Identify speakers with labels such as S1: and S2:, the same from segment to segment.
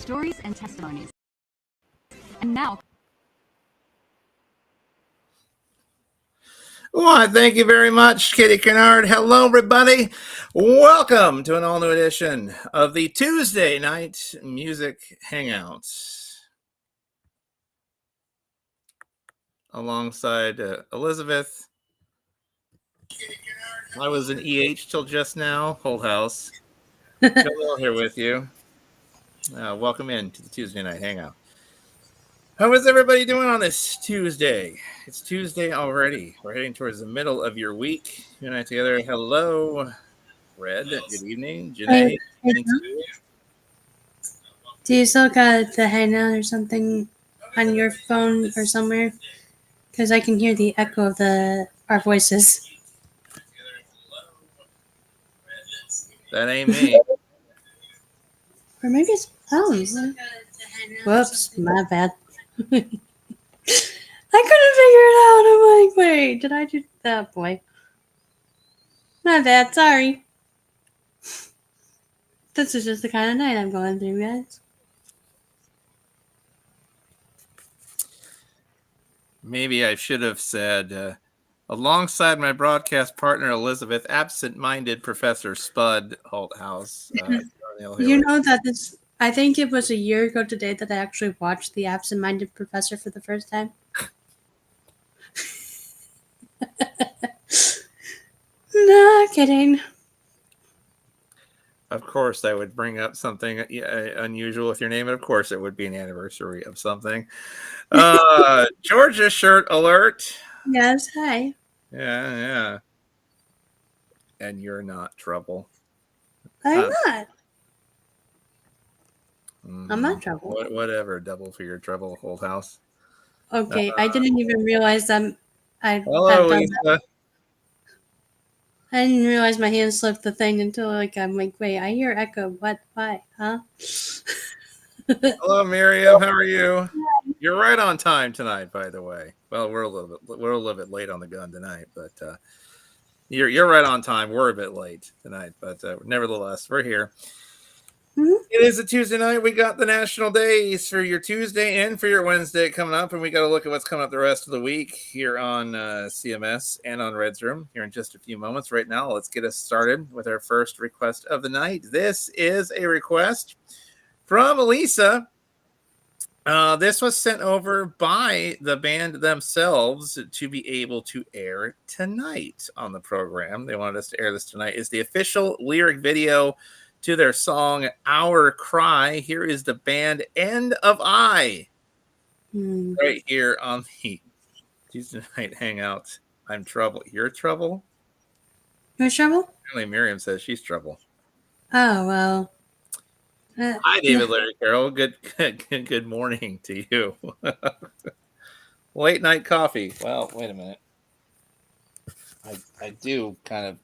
S1: stories and testimonies. And now...
S2: Well, thank you very much, Kitty Kennard. Hello, everybody. Welcome to an all-new edition of the Tuesday Night Music Hangouts. Alongside Elizabeth. I was an EH till just now. Whole house. Hello here with you. Welcome in to the Tuesday Night Hangout. How is everybody doing on this Tuesday? It's Tuesday already. We're heading towards the middle of your week. You and I together. Hello, Red. Good evening. Janae.
S3: Hey, do you still got the Hangout or something on your phone or somewhere? Because I can hear the echo of our voices.
S2: That ain't me.
S3: Or maybe it's whoops, my bad. I couldn't figure it out. I'm like, wait, did I do that? Boy, my bad. Sorry. This is just the kind of night I'm going through, guys.
S2: Maybe I should have said, alongside my broadcast partner Elizabeth, absent-minded Professor Spud Holthouse.
S3: You know that this. I think it was a year ago today that I actually watched The Absent-Minded Professor for the first time. No, kidding.
S2: Of course, that would bring up something unusual with your name, and of course, it would be an anniversary of something. Georgia shirt alert.
S3: Yes, hi.
S2: Yeah. And you're not trouble.
S3: I'm not.
S2: Mm-hmm.
S3: I'm not trouble.
S2: Whatever, double for your trouble, whole house.
S3: Okay, I didn't even realize that
S2: Hello, Lisa.
S3: I didn't realize my hand slipped the thing until I'm like, wait, I hear echo. What? Why? Huh?
S2: Hello, Miriam. How are you? You're right on time tonight, by the way. Well, we're a little bit late on the gun tonight, but you're right on time. We're a bit late tonight, but nevertheless, we're here. Mm-hmm. It is a Tuesday night. We got the national days for your Tuesday and for your Wednesday coming up, and we got to look at what's coming up the rest of the week here on CMS and on Red's Room here in just a few moments. Right now, let's get us started with our first request of the night. This is a request from Lisa. This was sent over by the band themselves to be able to air tonight on the program. They wanted us to air this tonight. It's the official lyric video to their song Our Cry. Here is the band End of I right here on the Tuesday Night Hangout. I'm trouble. You're trouble?
S3: You're trouble?
S2: Apparently Miriam says she's trouble.
S3: Oh, well.
S2: Hi, David Larry Carroll. Good morning to you. Late night coffee. Well, wait a minute. I do kind of.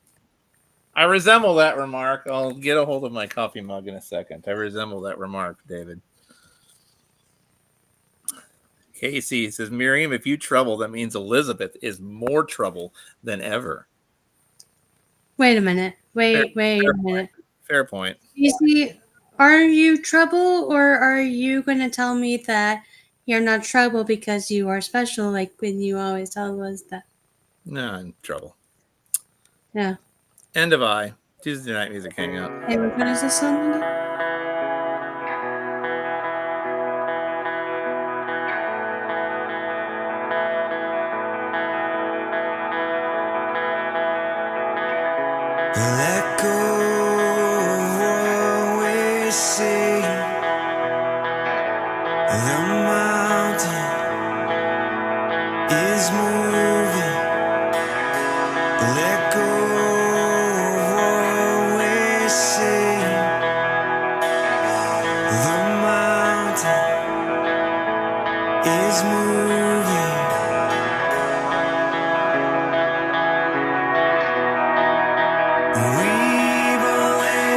S2: I resemble that remark. I'll get a hold of my coffee mug in a second. I resemble that remark, David. Casey says, Miriam, if you trouble, that means Elizabeth is more trouble than ever.
S3: Wait a minute. Wait a minute.
S2: Fair point.
S3: Casey, are you trouble, or are you going to tell me that you're not trouble because you are special, like when you always tell us that?
S2: No, I'm trouble.
S3: Yeah.
S2: End of I. Tuesday Night Music Hangout.
S3: Hey, what is this song again?
S4: Let go of what we see. The mountain is moving. Let go of what we see. The mountain is moving. We believe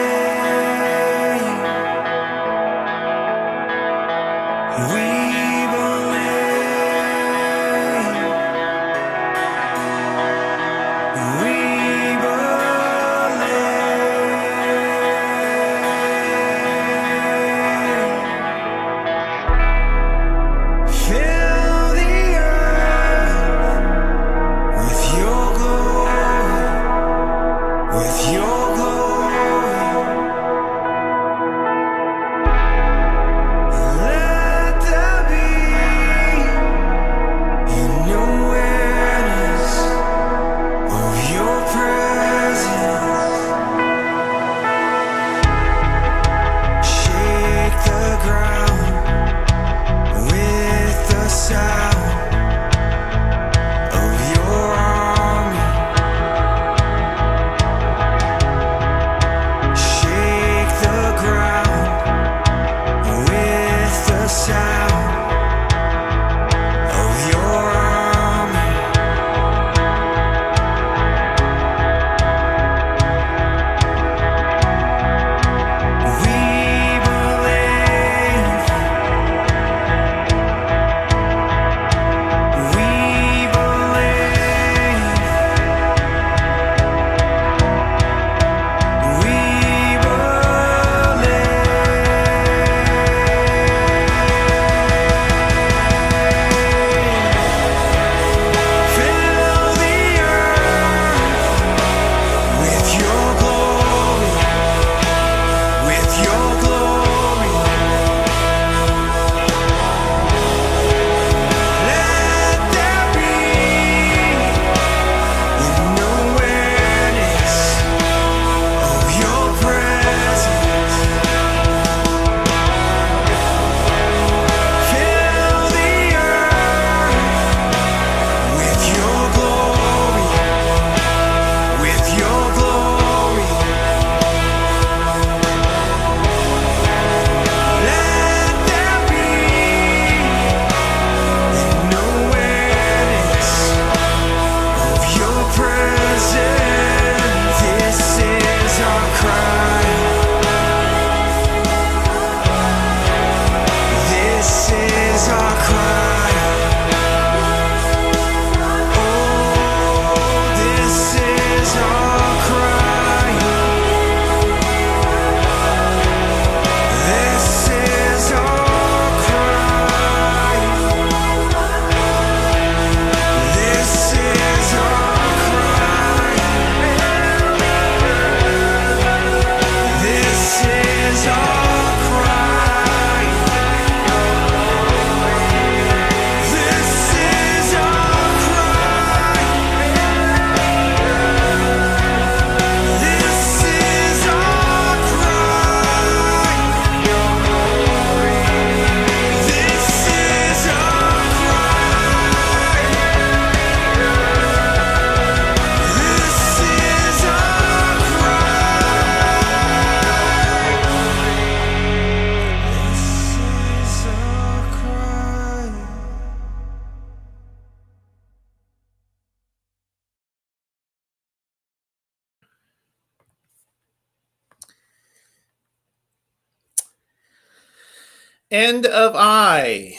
S2: End of I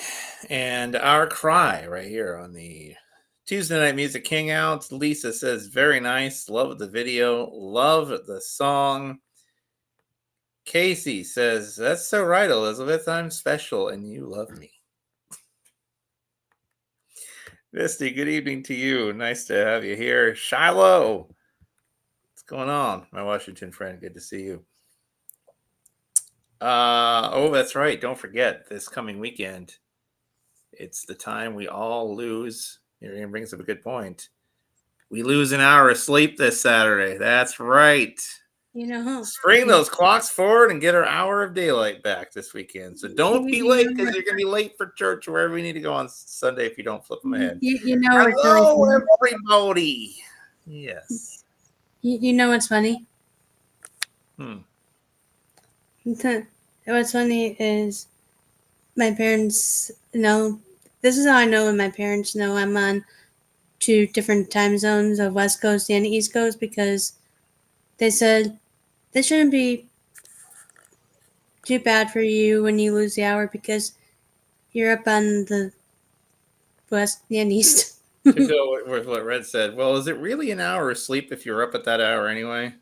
S2: and our cry right here on the Tuesday Night Music Hangout. Lisa says, very nice. Love the video. Love the song. Casey says, that's so right, Elizabeth. I'm special and you love me. Misty, good evening to you. Nice to have you here. Shiloh, what's going on? My Washington friend, good to see you. Oh, that's right. Don't forget, this coming weekend, it's the time we all lose. Miriam brings up a good point. We lose an hour of sleep this Saturday. That's right.
S3: You know,
S2: Bring those clocks forward and get our hour of daylight back this weekend. So don't be late because you're going to be late for church or wherever we need to go on Sunday if you don't flip them ahead.
S3: you know what's
S2: Hello,
S3: really funny?
S2: everybody. Yes.
S3: You know what's funny?
S2: Hmm.
S3: What's funny is my parents know. This is how I know when my parents know I'm on 2 different time zones of West Coast and East Coast, because they said this shouldn't be too bad for you when you lose the hour because you're up on the West and East.
S2: To go with what Red said, well, is it really an hour of sleep if you're up at that hour anyway?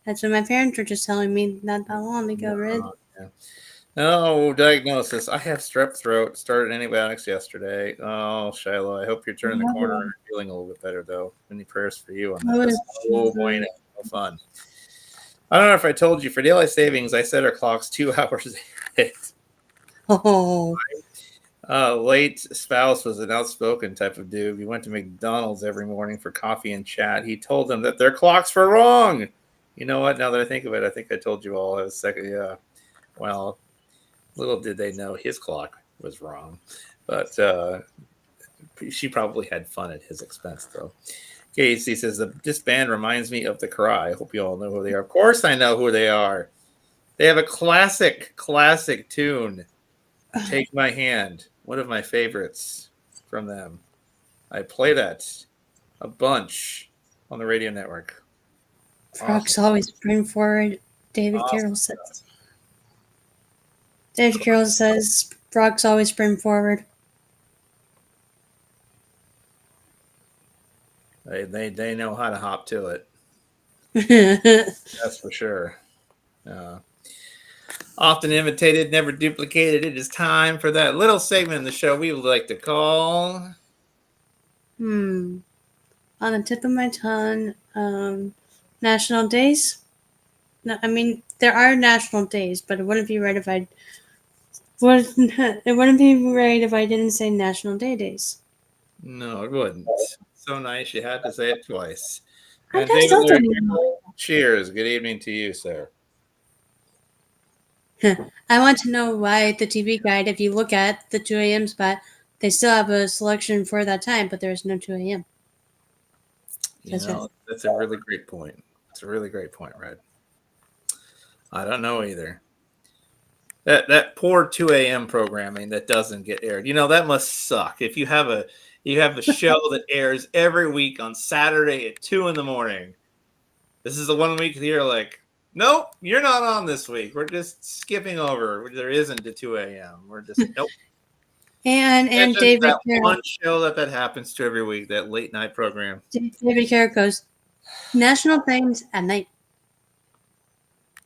S3: That's what my parents were just telling me not that long ago, Red.
S2: Yeah. No diagnosis. I have strep throat. Started antibiotics yesterday. Oh, Shiloh, I hope you're turning the corner and feeling a little bit better, though. Any prayers for you on that? Oh, boy, no fun. I don't know if I told you, for daylight savings, I set our clocks 2 hours ahead.
S3: Oh,
S2: Late spouse was an outspoken type of dude. We went to McDonald's every morning for coffee and chat. He told them that their clocks were wrong. You know what? Now that I think of it, I think I told you all a second. Yeah. Well, little did they know his clock was wrong. But she probably had fun at his expense, though. Casey says, this band reminds me of The Cry. I hope you all know who they are. Of course I know who they are. They have a classic tune, Take My Hand, one of my favorites from them. I play that a bunch on the radio network.
S3: Frogs always bring forward, David Carroll says. David Carroll says, frogs always bring forward.
S2: They know how to hop to it. That's for sure. Often imitated, never duplicated. It is time for that little segment in the show we would like to call.
S3: On the tip of my tongue, national days. No, I mean there are national days, but it wouldn't be right if I. It wouldn't be right if I didn't say National Day days.
S2: No, it wouldn't. So nice, you had to say it twice.
S3: I
S2: And
S3: still
S2: David,
S3: don't even know.
S2: cheers. Good evening to you, sir.
S3: I want to know why the TV guide, if you look at the 2 a.m. spot, they still have a selection for that time, but there's no 2 a.m.
S2: That's a really great point. It's a really great point, Red. I don't know either. That poor 2 a.m. programming that doesn't get aired. That must suck. If you have a show that airs every week on Saturday at 2 a.m. This is the one week that you're like, nope, you're not on this week. We're just skipping over. There isn't a 2 a.m. We're just nope.
S3: And David
S2: Carroll, one show that happens to every week, that late night program.
S3: David Carroll goes, national things at night.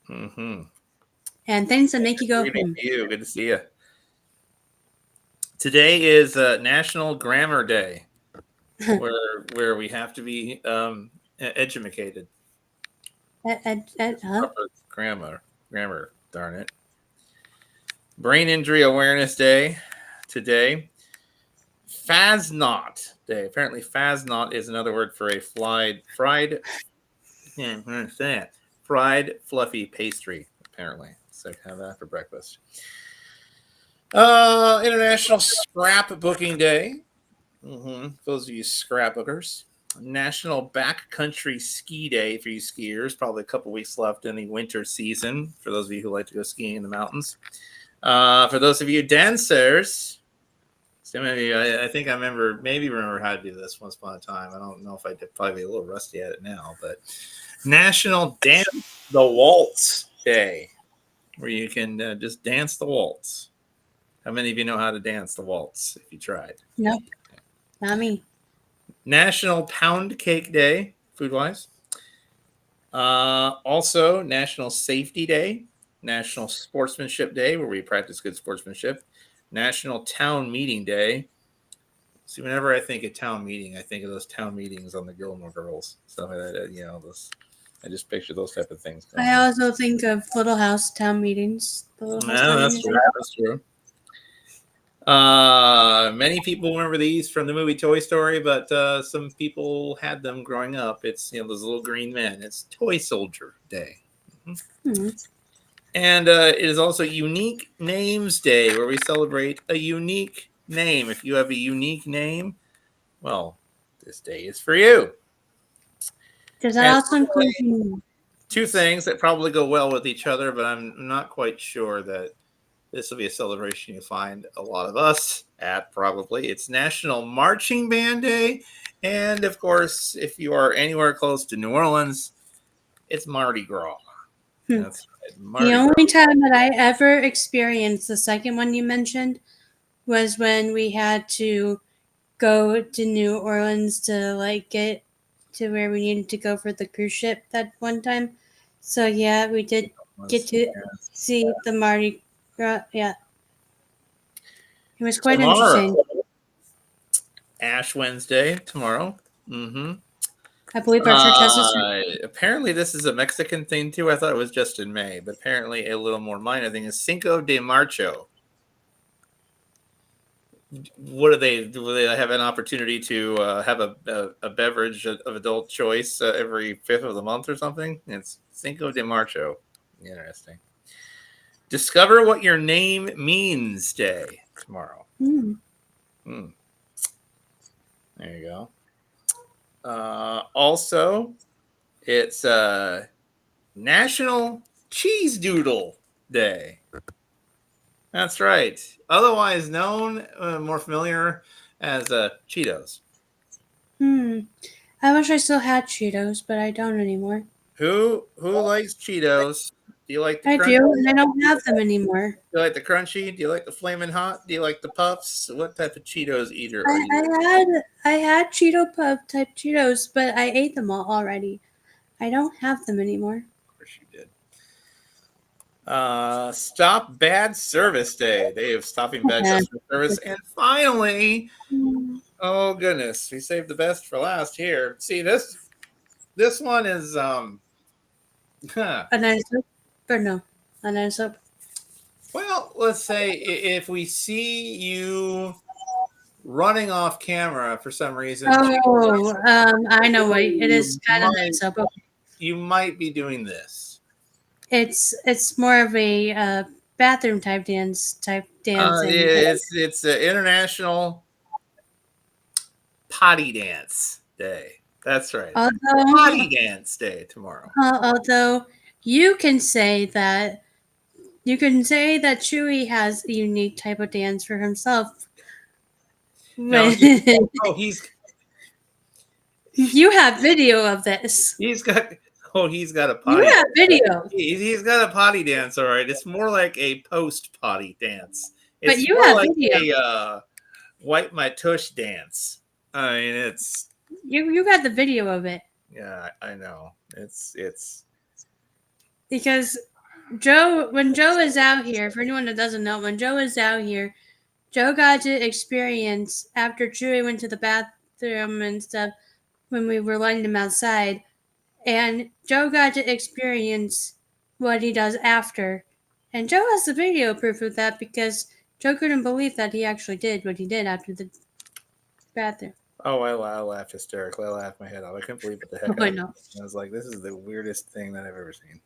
S2: Mm-hmm.
S3: And things that make you go.
S2: Good to see you. Today is National Grammar Day, where we have to be educated. Grammar, darn it. Brain Injury Awareness Day today. Fasnacht Day. Apparently, fasnacht is another word for a fried fluffy pastry. Apparently, so have that for breakfast. International Scrapbooking Day. Those of you scrapbookers. National Backcountry Ski Day for you skiers. Probably a couple weeks left in the winter season for those of you who like to go skiing in the mountains. For those of you dancers, so maybe I think I remember how to do this once upon a time. I don't know if I did, probably a little rusty at it now, but National Dance the Waltz Day, where you can just dance the waltz. How many of you know how to dance the waltz if you tried?
S3: Nope, not me.
S2: National Pound Cake Day, food-wise. Also, National Safety Day, National Sportsmanship Day, where we practice good sportsmanship, National Town Meeting Day. See, whenever I think of town meeting, I think of those town meetings on the Gilmore Girls, stuff like that. You know, those. I just picture those type of things.
S3: I also think of Little House town meetings. The Little House town
S2: That's
S3: meetings.
S2: true. That's true. Many people remember these from the movie Toy Story, but some people had them growing up. It's those little green men. It's Toy Soldier Day.
S3: Hmm.
S2: And it is also Unique Names Day, where we celebrate a unique name. If you have a unique name, well, this day is for you.
S3: Does that
S2: And
S3: also include?
S2: two things that probably go well with each other, but I'm not quite sure that this will be a celebration you find a lot of us at, probably. It's National Marching Band Day. And, of course, if you are anywhere close to New Orleans, it's Mardi Gras.
S3: Hmm.
S2: That's right. Mardi
S3: The
S2: Gras.
S3: only time that I ever experienced the second one you mentioned was when we had to go to New Orleans to get to where we needed to go for the cruise ship that one time. So yeah, we did get to see the Mardi Gras. Yeah, it was quite
S2: Tomorrow.
S3: interesting.
S2: Ash Wednesday, tomorrow. Mm-hmm.
S3: I believe our church has this.
S2: Apparently, this is a Mexican thing, too. I thought it was just in May, but apparently a little more minor thing is Cinco de Marcho. What do they have an opportunity to have a beverage of adult choice every 5th of the month or something? It's Cinco de Marcho. Interesting. Discover what your name means day tomorrow.
S3: Hmm.
S2: There you go. Also, it's National Cheese Doodle Day. That's right. Otherwise known, more familiar as Cheetos.
S3: I wish I still had Cheetos, but I don't anymore.
S2: Who likes Cheetos? Do you like the
S3: I
S2: crunchy?
S3: do, and I don't have them anymore.
S2: Do you like the crunchy? Do you like the flaming hot? Do you like the puffs? What type of Cheetos eater are you?
S3: I had Cheeto Puff type Cheetos, but I ate them all already. I don't have them anymore.
S2: Of course you did. Stop Bad Service Day. Day of stopping bad customer service. And finally, oh goodness, we saved the best for last here. See, this one is
S3: A nice soap? Or no, a nice soap.
S2: well, let's say if we see you running off camera for some reason.
S3: Oh, I know what it is. Kind of nice soap.
S2: You might be doing this.
S3: It's more of a bathroom type dancing.
S2: It's an International Potty Dance Day. That's right. Potty Dance Day tomorrow.
S3: Although you can say that Chewy has a unique type of dance for himself.
S2: No,
S3: you have video of this.
S2: He's got a potty.
S3: You have video.
S2: He's got a potty dance, all right. It's more like a post potty dance. It's
S3: but you
S2: more
S3: have
S2: like
S3: video.
S2: a wipe my tush dance. I mean, it's
S3: you got the video of it.
S2: Yeah, I know. It's
S3: because when Joe is out here, for anyone that doesn't know, when Joe is out here, Joe got to experience after Chewy went to the bathroom and stuff when we were letting him outside, and Joe got to experience what he does after. And Joe has the video proof of that because Joe couldn't believe that he actually did what he did after the bathroom.
S2: Oh, I laughed hysterically. I laughed my head off. I couldn't believe what the heck
S3: I know.
S2: I was like, this is the weirdest thing that I've ever seen.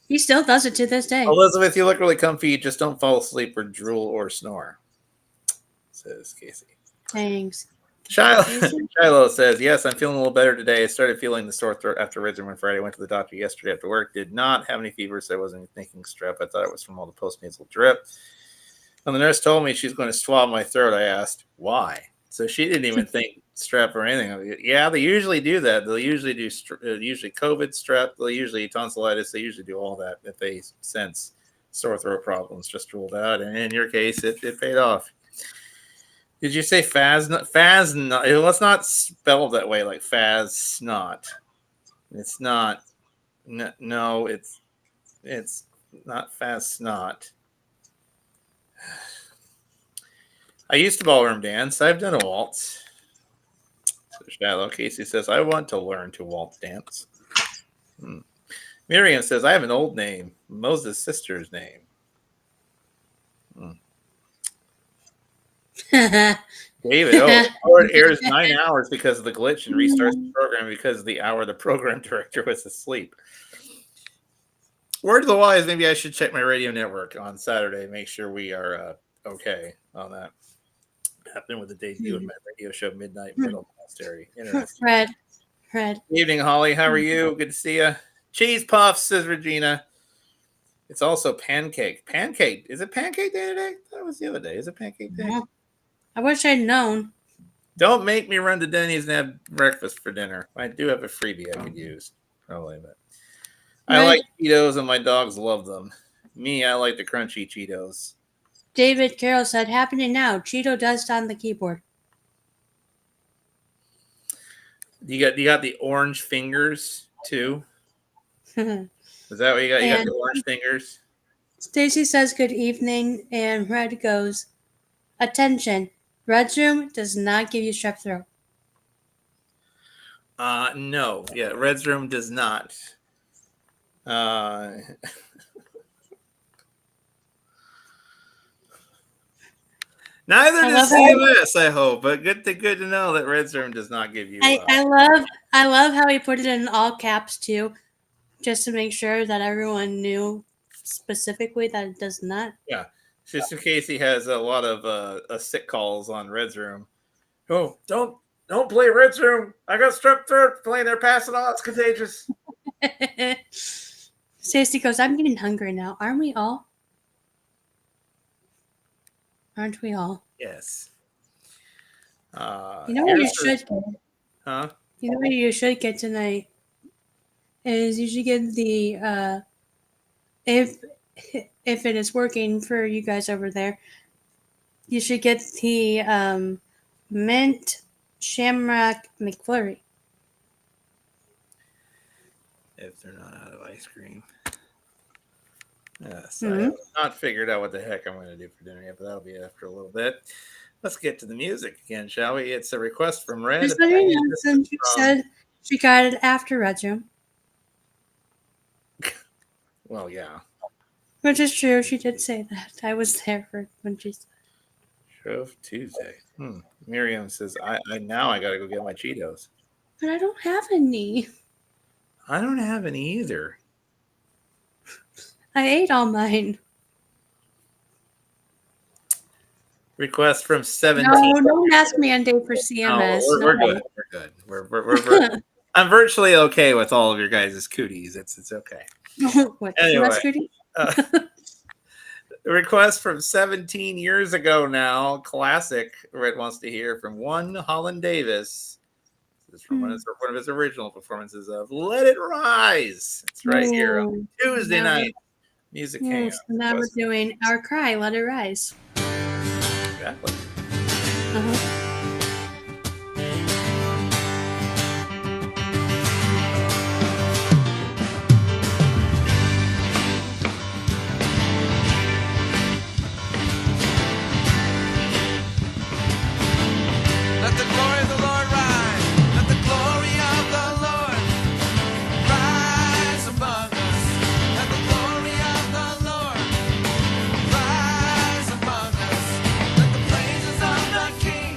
S3: He still does it to this day.
S2: Elizabeth, you look really comfy. Just don't fall asleep or drool or snore, says Casey.
S3: Thanks.
S2: Shiloh says, yes, I'm feeling a little better today. I started feeling the sore throat after Ridgeman Friday. I went to the doctor yesterday after work. Did not have any fever, so I wasn't thinking strep. I thought it was from all the postnasal drip. When the nurse told me she's going to swab my throat, I asked, why? So she didn't even think strep or anything. Yeah, they usually do that. They'll usually do usually COVID strep. They'll usually tonsillitis. They usually do all that if they sense sore throat problems just ruled out, and in your case, it paid off. Did you say Faz? Faz? Well, it's not spelled that way, like Faz Snot. It's not. No, it's not Faz Snot. I used to ballroom dance. I've done a waltz. So Shallow Casey says, I want to learn to waltz dance. Miriam says, I have an old name. Moses' sister's name. David, it airs 9 hours because of the glitch and restarts the program because of the hour the program director was asleep. Word to the wise, maybe I should check my radio network on Saturday, make sure we are okay on that. Happened with the debut of my radio show, Midnight Middle Monastery. Interesting.
S3: Fred.
S2: Evening, Holly. How are you? Good to see you. Cheese puffs, says Regina. It's also pancake. Pancake. Is it pancake day today? That was the other day. Is it pancake day?
S3: I wish I'd known.
S2: Don't make me run to Denny's and have breakfast for dinner. I do have a freebie I could use. Probably, but I like Cheetos and my dogs love them. Me, I like the crunchy Cheetos.
S3: David Carroll said, happening now. Cheeto dust on the keyboard.
S2: You got the orange fingers too. Is that what you got? You got the orange fingers.
S3: Stacy says good evening, and Red goes, attention. Red's room does not give you strep throat.
S2: No. Yeah, Red's room does not. Neither does CMS, I hope, but good to know that Red's room does not give you.
S3: I love how he put it in all caps too, just to make sure that everyone knew specifically that it does not.
S2: Yeah, just in case he has a lot of sick calls on Red's room. Oh, don't play Red's room. I got strep throat playing there, passing on. It's contagious.
S3: Stacey goes, I'm getting hungry now. Aren't we all? Aren't we all?
S2: Yes.
S3: You know what you should get?
S2: Huh?
S3: You know what you should get tonight? Is you should get the if it is working for you guys over there, you should get the mint shamrock McFlurry.
S2: If they're not out of ice cream. Yes, I have not figured out what the heck I'm going to do for dinner yet, but that'll be after a little bit. Let's get to the music again, shall we? It's a request from Red.
S3: She said she got it after Red's room.
S2: Well, yeah.
S3: Which is true. She did say that. I was there for when she said
S2: Shrove Tuesday. Miriam says, I now I got to go get my Cheetos.
S3: But I don't have any.
S2: I don't have any either.
S3: I ate all mine.
S2: Request from 17.
S3: No, don't ask me on day for CMS.
S2: No, we're good. We're good. We're I'm virtually okay with all of your guys' cooties. It's okay.
S3: What?
S2: Anyway,
S3: cootie?
S2: Request from 17 years ago now. Classic. Red wants to hear from one Holland Davis. This is from one of his original performances of Let It Rise. It's right here on Tuesday night. Music Hangout.
S3: Now we're doing Our Cry, Let It Rise.
S2: Exactly.
S4: Let the glory of the Lord rise. Let the glory of the Lord rise among us. Let the glory of the Lord rise among us. Let the praises of the King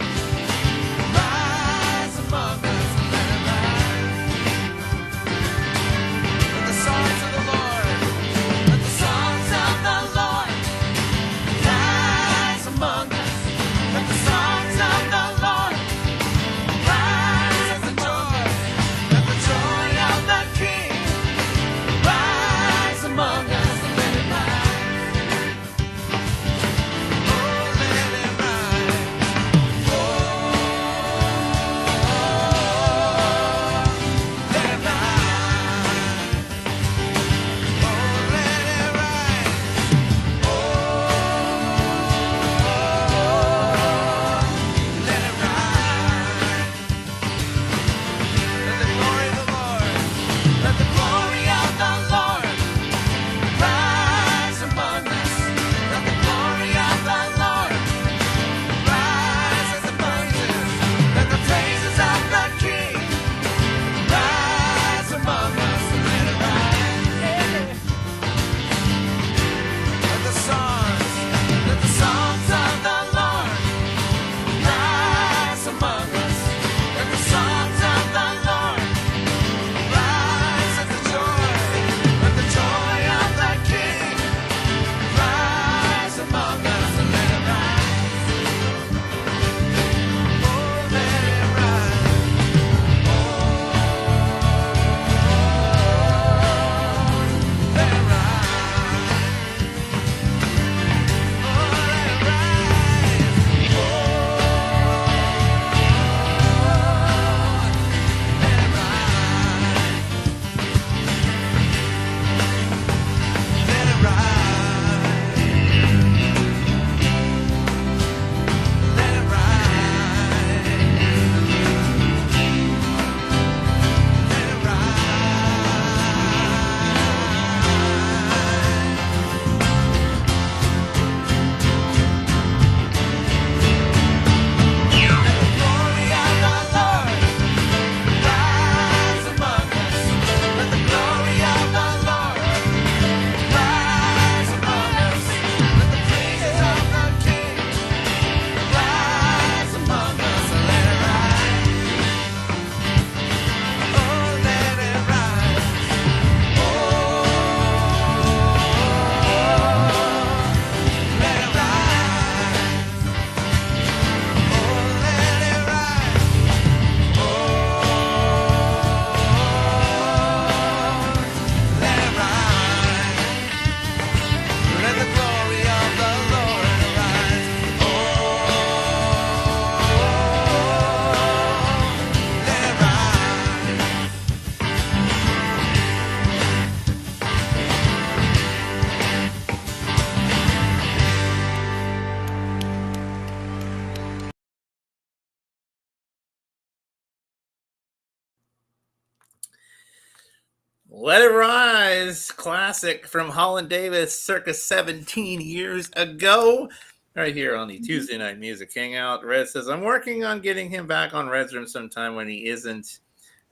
S2: Let It Rise, classic from Holland Davis, circa 17 years ago. Right here on the Tuesday Night Music Hangout. Red says, I'm working on getting him back on Red's Room sometime when he isn't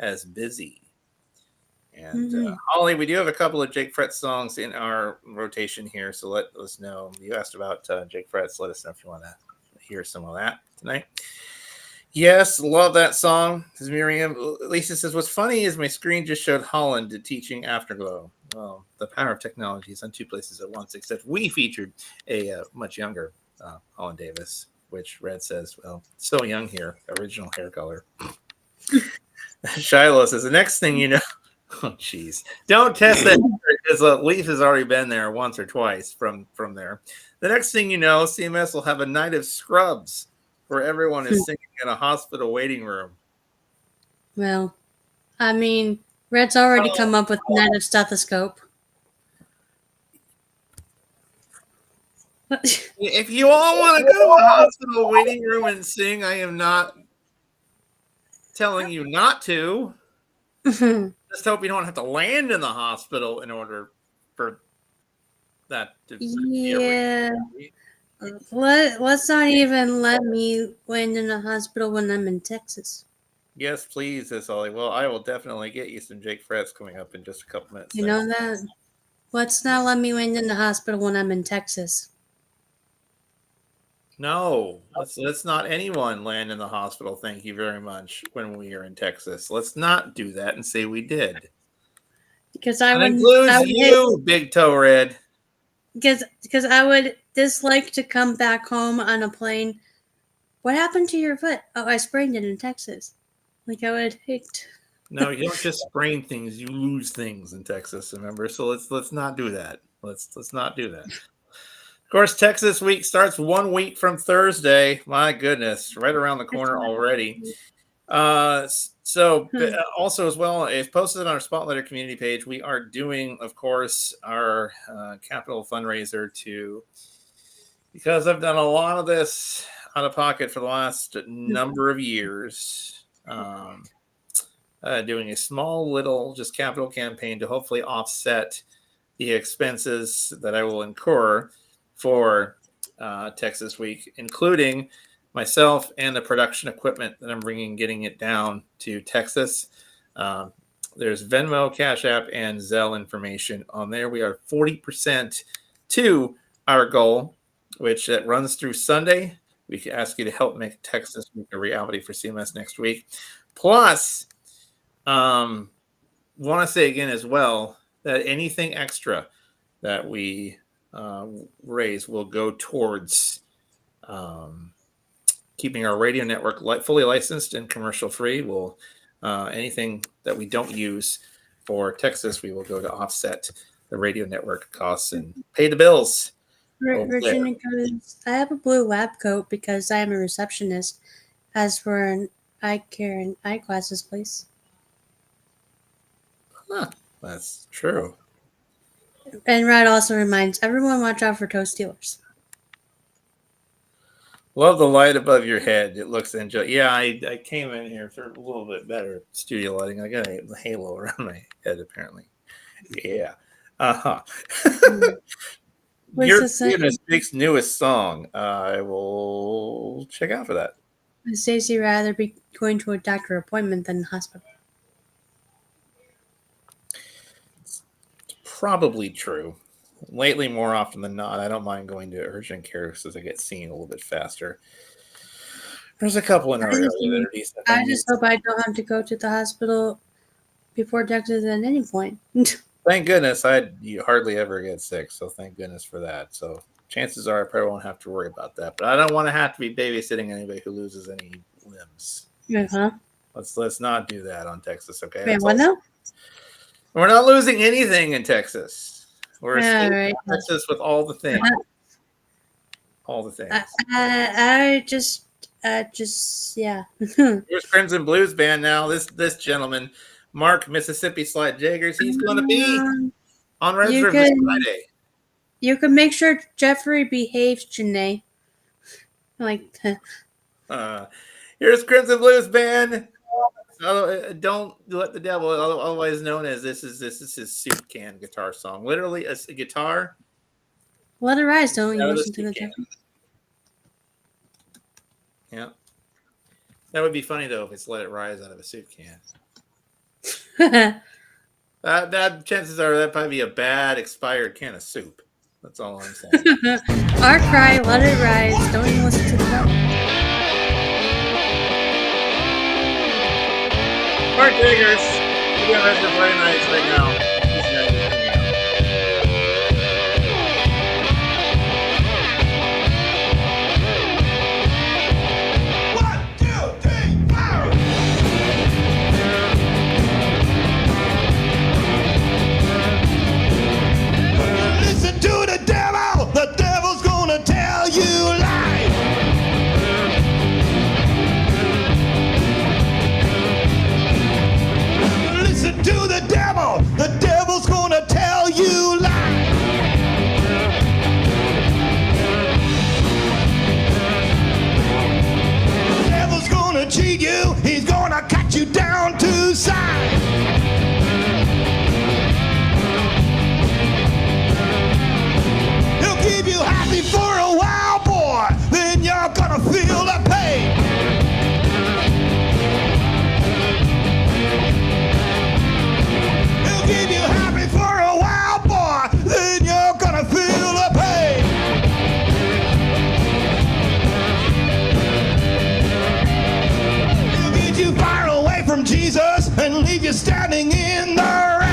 S2: as busy. And Holly, we do have a couple of Jake Fretz songs in our rotation here, so let us know. You asked about Jake Fretz. Let us know if you want to hear some of that tonight. Yes, love that song. Says Miriam. Lisa says, what's funny is my screen just showed Holland teaching Afterglow. Well, the power of technology is on two places at once, except we featured a much younger Holland Davis, which Red says, well, so young here, original hair color. Shiloh says, the next thing you know, oh, jeez. Don't test that because Leaf has already been there once or twice from there. The next thing you know, CMS will have a night of scrubs where everyone is singing in a hospital waiting room.
S3: Well, I mean, Red's already come up with Night of Stethoscope.
S2: If you all want to go to a hospital waiting room and sing, I am not telling you not to. Just hope you don't have to land in the hospital in order for that to be a reality.
S3: Let's not even let me land in a hospital when I'm in Texas.
S2: Yes, please, says Ollie. Well, I will definitely get you some Jake Fretz coming up in just a couple minutes.
S3: You know that? Let's not let me land in the hospital when I'm in Texas.
S2: No, let's not anyone land in the hospital. Thank you very much. When we are in Texas, let's not do that and say we did.
S3: Because
S2: that includes you, Big Toe Red.
S3: Because I would dislike to come back home on a plane. What happened to your foot? Oh, I sprained it in Texas. Like I would hate.
S2: No, you don't just sprain things; you lose things in Texas. Remember, so let's not do that. Let's not do that. Of course, Texas week starts 1 week from Thursday. My goodness, right around the corner already. Also as well, it's posted on our Spotlighter community page. We are doing, of course, our capital fundraiser because I've done a lot of this out of pocket for the last number of years. Doing a small little just capital campaign to hopefully offset the expenses that I will incur for Texas Week, including myself and the production equipment that I'm getting it down to Texas. There's Venmo, Cash App, and Zelle information on there. We are 40% to our goal, which runs through Sunday. We can ask you to help make Texas Week a reality for CMS next week. Plus, want to say again as well that anything extra that we raise will go towards keeping our radio network fully licensed and commercial free. Will anything that we don't use for Texas, we will go to offset the radio network costs and pay the bills.
S3: Regina goes, I have a blue lab coat because I am a receptionist, as for an eye care and eyeglasses place.
S2: Huh, that's true.
S3: And Rod also reminds everyone, watch out for toe stealers.
S2: Love the light above your head. It looks angelic. Yeah, I came in here for a little bit better studio lighting. I got a halo around my head, apparently. Yeah. Uh-huh. Your Nick's newest song. I will check out for that.
S3: Stacey rather be going to a doctor appointment than hospital.
S2: It's probably true. Lately, more often than not, I don't mind going to urgent care because I get seen a little bit faster. There's a couple in our area that are decent.
S3: I just hope I don't have to go to the hospital before Texas at any point.
S2: Thank goodness you hardly ever get sick, so thank goodness for that. So chances are I probably won't have to worry about that. But I don't want to have to be babysitting anybody who loses any limbs.
S3: Uh-huh.
S2: Let's not do that on Texas, okay?
S3: Wait, what now?
S2: We're not losing anything in Texas. We're
S3: right.
S2: in Texas with all the things. All the things.
S3: I just yeah.
S2: Here's Crimson Blues Band now. This gentleman, Mark Mississippi Slide Jaggers, he's going to be on Red's Room this Friday.
S3: You can make sure Jeffrey behaves, Janae. Like
S2: here's Crimson Blues Band. Don't let the devil, otherwise known as this is his soup can guitar song. Literally a guitar
S3: Let it rise. Don't you
S2: out of the
S3: listen to
S2: soup
S3: the
S2: can.
S3: devil?
S2: Yeah, that would be funny though if it's "Let It Rise" out of a soup can. That chances are that'd probably be a bad expired can of soup. That's all I'm saying.
S3: Our cry, let it rise. Don't you listen to the devil?
S2: Mark Diggers, you guys are playing nights right now.
S4: One, two, three, four. Listen to the devil. The devil's gonna tell you lies. Listen to the devil. The devil's gonna tell you lies. The devil's gonna cheat you. He's gonna cut you down to size. He'll keep you happy for a while, boy. Then you're gonna feel the pain. He'll keep you happy for a while, boy. Then you're gonna feel the pain. He'll get you far away from Jesus and leave you standing in the rain.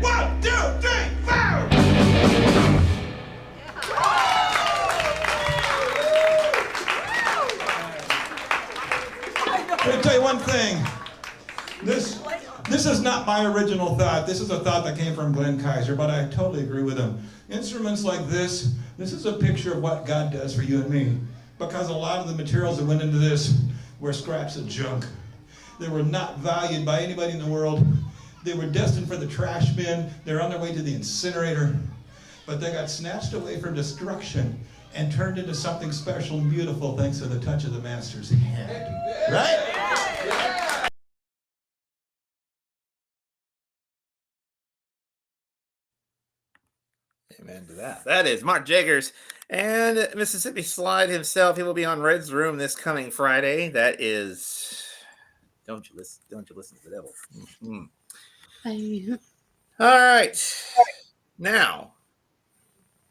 S4: One, two, three, four. Let me tell you one thing. This is not my original thought. This is a thought that came from Glenn Kaiser, but I totally agree with him. Instruments like this is a picture of what God does for you and me. Because a lot of the materials that went into this were scraps of junk. They were not valued by anybody in the world. They were destined for the trash bin. They're on their way to the incinerator. But they got snatched away from destruction and turned into something special and beautiful thanks to the touch of the Master's hand. Right?
S2: Amen to that. That is Mark Jaggers and Mississippi Slide himself. He will be on Red's Room this coming Friday. That is, don't you listen to the devil. Mm-hmm. All right. Now,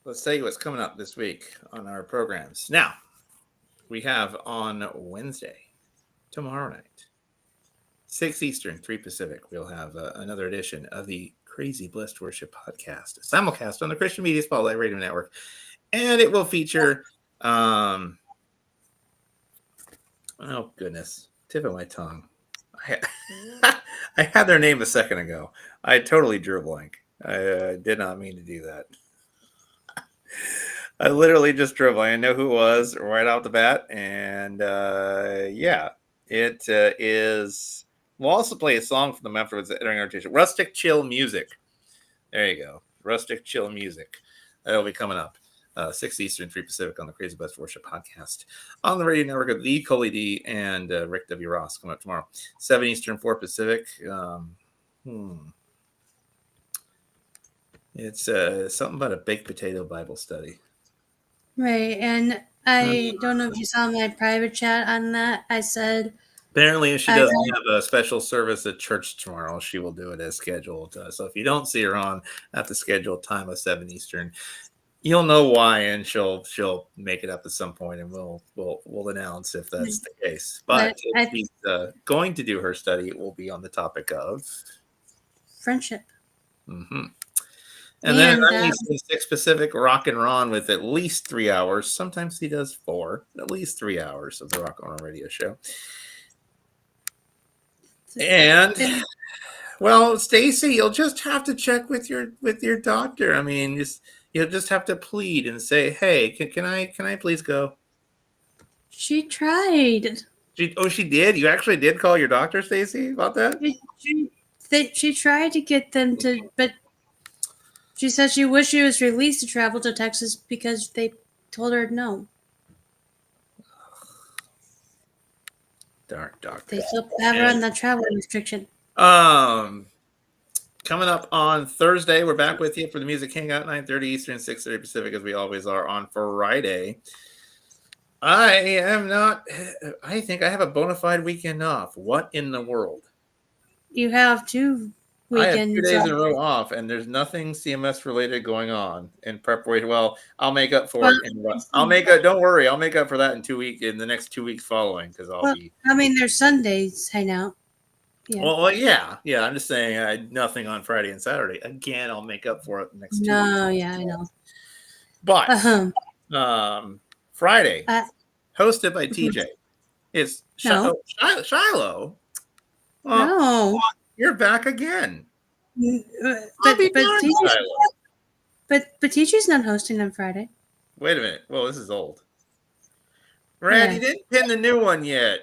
S2: let's tell you what's coming up this week on our programs. Now, we have on Wednesday, tomorrow night, 6 Eastern, 3 Pacific, we'll have another edition of the Crazy Blessed Worship Podcast, simulcast on the Christian Media Spotlight Radio Network. And it will feature, oh goodness, tip of my tongue. I had their name a second ago. I totally drew a blank. I did not mean to do that. I literally just drove. I know who it was right out the bat, and yeah, it is. We'll also play a song for them afterwards during our rotation. Rustic chill music. There you go. Rustic chill music. That'll be coming up. 6 Eastern, 3 Pacific on the Crazy Best Worship podcast on the radio network of the Coley D and Rick W. Ross coming up tomorrow. 7 Eastern, 4 Pacific. It's something about a baked potato Bible study.
S3: Right, and I don't know if you saw my private chat on that. I said
S2: apparently, if she doesn't have a special service at church tomorrow, she will do it as scheduled. So if you don't see her on at the scheduled time of 7 Eastern, you'll know why, and she'll make it up at some point, and we'll announce if that's the case. But if she's going to do her study, it will be on the topic of
S3: friendship.
S2: Mm-hmm. And then 6 Pacific, Rock and Ron with at least 3 hours. Sometimes he does 4, at least 3 hours of the Rock and Ron radio show. And well, Stacy, you'll just have to check with your doctor. I mean, you'll just have to plead and say, "Hey, can I please go?"
S3: She tried.
S2: She did. You actually did call your doctor, Stacy, about that?
S3: She tried to get them to, but she said she wished she was released to travel to Texas because they told her no.
S2: Darn doctor.
S3: They still have her on the travel restriction.
S2: Coming up on Thursday, we're back with you for the Music Hangout, 9:30 Eastern, 6:30 Pacific, as we always are on Friday. I think I have a bona fide weekend off. What in the world?
S3: You have 2 weekends.
S2: I have 2 days in a row off, and there's nothing CMS related going on in preparation. Well, I'll make up for it. I'll make up. Don't worry, I'll make up for that in the next 2 weeks following, because I'll be.
S3: I mean, there's Sundays Hangout.
S2: Yeah. Well, yeah. I'm just saying I had nothing on Friday and Saturday. Again, I'll make up for it the next 2 weeks.
S3: No, yeah, I know.
S2: But Friday, hosted by TJ, is Shiloh.
S3: No,
S2: you're back again.
S3: But TJ's not hosting on Friday.
S2: Wait a minute. Well, this is old. Brad, you didn't pin the new one yet.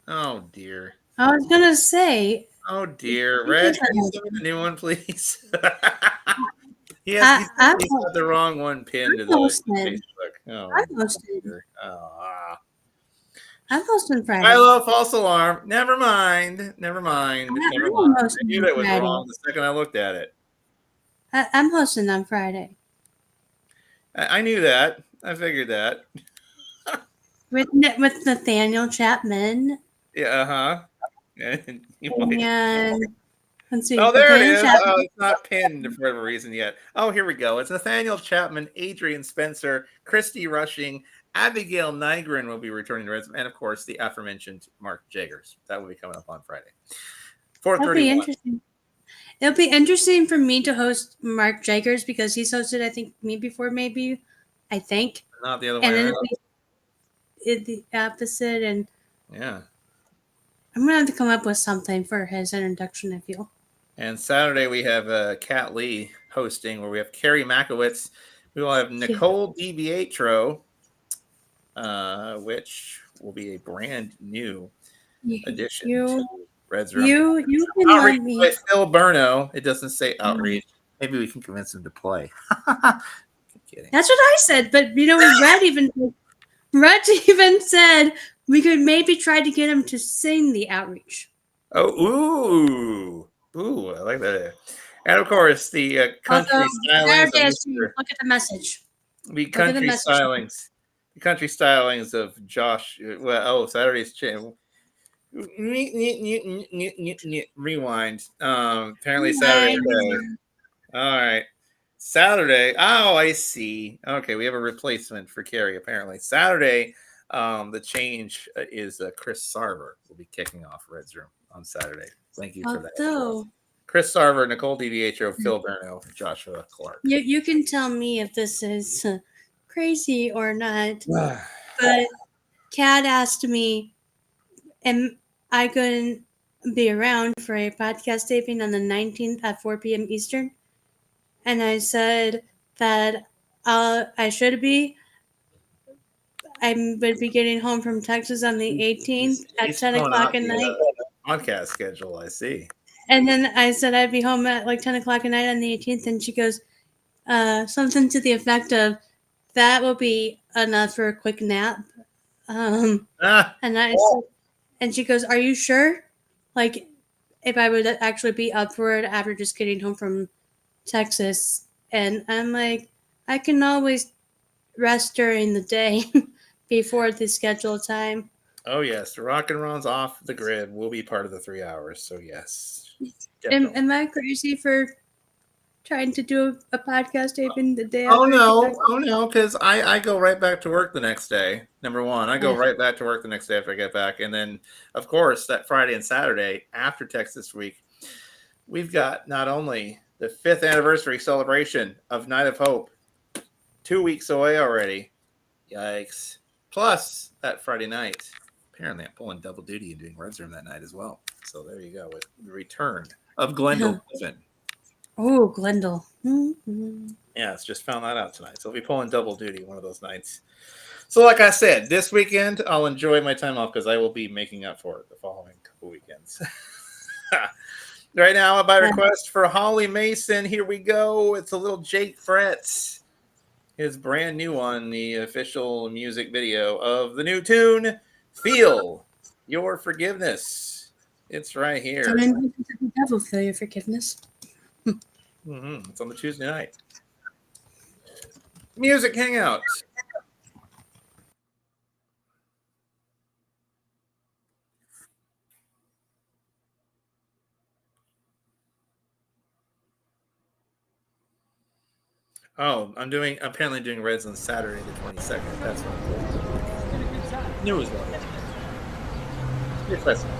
S2: Oh dear.
S3: I was gonna say.
S2: Oh dear, Red, can you send me the new one, please? He's got the wrong one pinned to the Facebook. Oh,
S3: I'm hosting. I'm hosting Friday.
S2: Shiloh, false alarm. Never mind. I knew that was wrong the second I looked at it.
S3: I'm hosting on Friday.
S2: I knew that. I figured that.
S3: with Nathaniel Chapman.
S2: Yeah,
S3: And let's see.
S2: Oh, there it is. Oh, it's not pinned for whatever reason yet. Oh, here we go. It's Nathaniel Chapman, Adrian Spencer, Christy Rushing, Abigail Nygren will be returning to Reds, and of course the aforementioned Mark Jaggers. That will be coming up on Friday. 4:31.
S3: That'll be interesting. It'll be interesting for me to host Mark Jaggers because he's hosted, I think, me before, maybe. I think.
S2: Not the other way around.
S3: It's the opposite, and
S2: yeah.
S3: I'm going to have to come up with something for his introduction, I feel.
S2: And Saturday we have Kat Lee hosting, where we have Carrie Makowitz. We will have Nicole DiBietro, which will be a brand new addition to Reds Room.
S3: You can let me.
S2: By Phil Burno. It doesn't say outreach. Maybe we can convince him to play. Kidding.
S3: That's what I said, but Red even said we could maybe try to get him to sing the outreach.
S2: Oh, ooh, I like that. And of course, the country stylings.
S3: Look at the message.
S2: The country stylings of Josh. Well, Saturday's channel. Rewind. Apparently Saturday. All right. Saturday. Oh, I see. Okay, we have a replacement for Carrie, apparently. Saturday, the change is Chris Sarver will be kicking off Red's Room on Saturday. Thank you for that. Chris Sarver, Nicole DiBietro, Phil Burno, Joshua Clark.
S3: You can tell me if this is crazy or not. But Kat asked me, am I going to be around for a podcast taping on the 19th at 4 p.m. Eastern? And I said that I should be. I would be getting home from Texas on the 18th at
S2: He's
S3: 10
S2: filling
S3: o'clock
S2: out
S3: at
S2: the
S3: night.
S2: podcast schedule. I see.
S3: And then I said I'd be home at like 10 o'clock at night on the 18th. And she goes, something to the effect of, that will be enough for a quick nap.
S2: Ah,
S3: And I said, and she goes, are you sure? Like, if I would actually be up for it after just getting home from Texas. And I'm like, I can always rest during the day before the scheduled time.
S2: oh yes, the rock and rolls off the grid will be part of the 3 hours. So yes, definitely.
S3: Am I crazy for trying to do a podcast taping the day
S2: Oh
S3: after?
S2: no, because I go right back to work the next day. Number one, I go
S3: Yeah.
S2: right back to work the next day after I get back, and then of course that Friday and Saturday after Texas week, we've got not only the 5th anniversary celebration of Night of Hope, 2 weeks away already. Yikes! Plus that Friday night, apparently I'm pulling double duty and doing Red Room that night as well. So there you go with the return of Glendale Griffin.
S3: Oh, Glendale. Mm-hmm.
S2: Yeah, it's just found that out tonight. So I'll be pulling double duty one of those nights. So like I said, this weekend I'll enjoy my time off because I will be making up for it the following couple weekends. Right now, by request for Holly Mason, here we go. It's a little Jake Fretz. His brand new one, the official music video of the new tune, Feel Your Forgiveness. It's right here.
S3: So then the devil feel your forgiveness.
S2: It's on the Tuesday night. Music Hangout. Oh, I'm apparently doing Reds on Saturday the 22nd. That's what I'm doing. Knew it was one. Here's that song.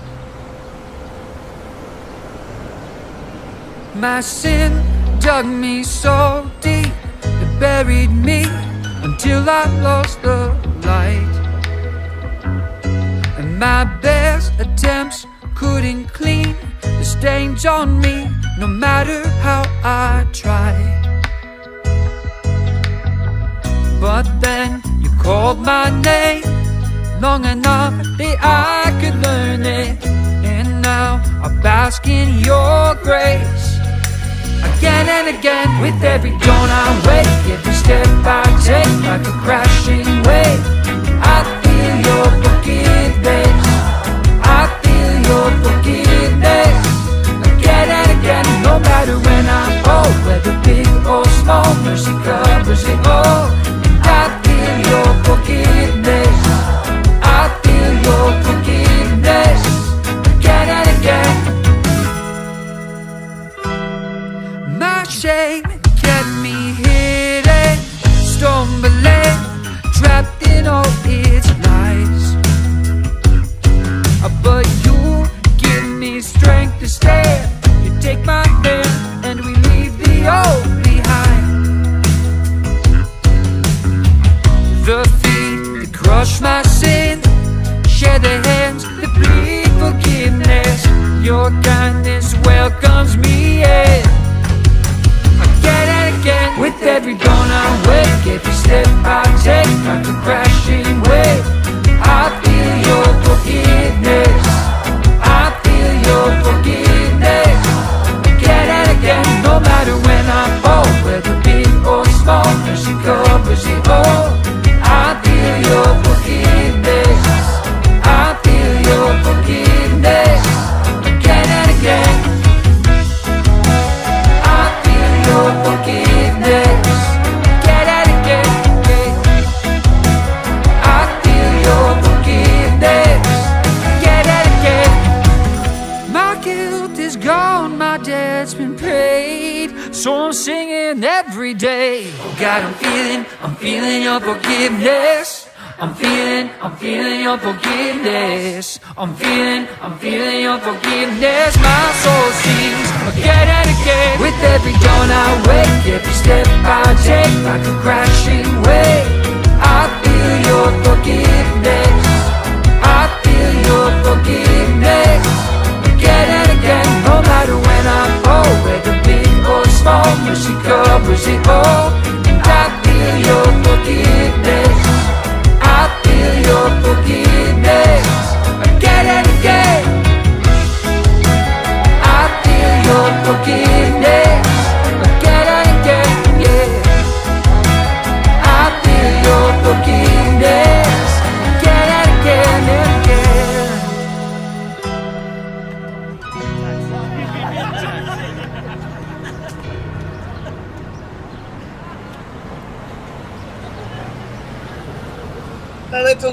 S5: My sin dug me so deep, it buried me until I lost the light. And my best attempts couldn't clean the stains on me, no matter how I tried. But then you called my name long enough that I could learn it. And now I bask in your grace again and again. With every dawn I wake, every step I take, like a crashing wave, I feel your forgiveness. I feel your forgiveness again and again. No matter when I'm old, whether big or small, mercy covers it all. I feel your forgiveness. I feel your forgiveness again and again. My shame kept me hidden, stumbling, trapped in all its lies. But you give me strength to stand. You take my hand and we leave the old behind. The feet that crush my sin, share the hands that plead forgiveness. Your kindness welcomes me in again and again. With every dawn I wake, every step I take, like a crashing wave, I feel your forgiveness. I feel your forgiveness again and again. No matter when I'm old, whether big or small, mercy covers it all. I feel your forgiveness. I feel your forgiveness again and again. I feel your forgiveness again and again. I feel your forgiveness again and again. My guilt is gone, my debt's been paid, so I'm singing every day. Oh God, I'm feeling your forgiveness. I'm feeling your forgiveness. I'm feeling your forgiveness. My soul sings again and again. With every dawn I wake, every step I take, like a crashing wave, I feel your forgiveness. I feel your forgiveness again and again. No matter when I'm old, whether big or small, mercy covers it all. And I feel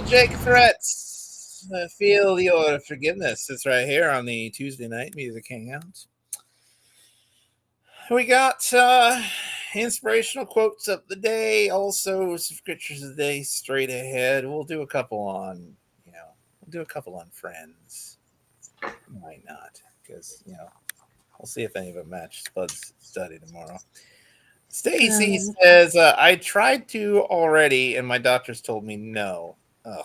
S2: Jake Threats. Feel your forgiveness. It's right here on the Tuesday night music hangout. We got inspirational quotes of the day, also some scriptures of the day straight ahead. We'll do a couple on, friends. Might not, because we'll see if any of them match Spud's study tomorrow. Stacy says, I tried to already, and my doctors told me no. Ugh.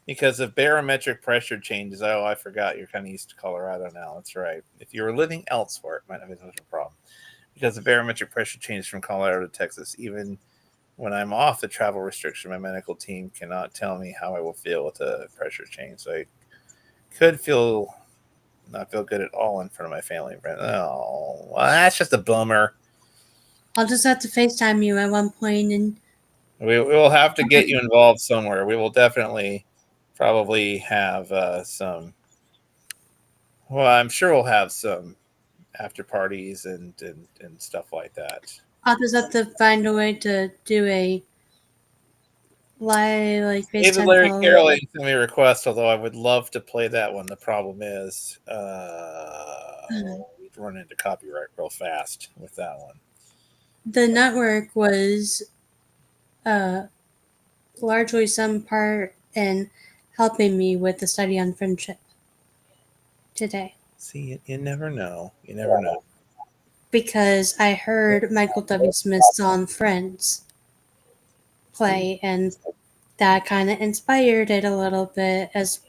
S2: Because of barometric pressure changes. Oh, I forgot you're kind of used to Colorado now. That's right. If you were living elsewhere, it might not be such a problem. Because the barometric pressure changes from Colorado to Texas. Even when I'm off the travel restriction, my medical team cannot tell me how I will feel with the pressure change. So I could not feel good at all in front of my family and friends. Oh, well, that's just a bummer.
S3: I'll just have to FaceTime you at one point, and
S2: we will have to get you involved somewhere. We will definitely probably have some. Well, I'm sure we'll have some after parties and stuff like that.
S3: I'll just have to find a way to do a live
S2: David
S3: FaceTime
S2: Larry
S3: call.
S2: Carroll sent me a request, although I would love to play that one. The problem is we'd run into copyright real fast with that one.
S3: The network was largely some part in helping me with the study on friendship today.
S2: See, you never know. You never know.
S3: Because I heard Michael W. Smith's song Friends play, and that kind of inspired it a little bit, as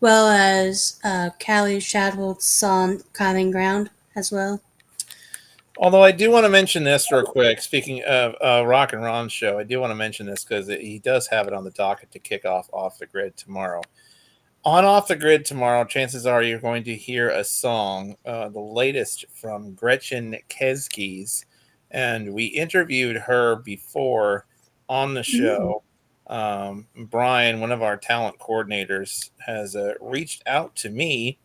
S3: well as Callie Shadwell's song Common Ground as well.
S2: Although I do want to mention this real quick. Speaking of Rock and Ron's show, I do want to mention this because he does have it on the docket to kick off the grid tomorrow. On Off the Grid tomorrow, chances are you're going to hear a song, the latest from Gretchen Keskes, and we interviewed her before on the show. Brian, one of our talent coordinators, has reached out to me,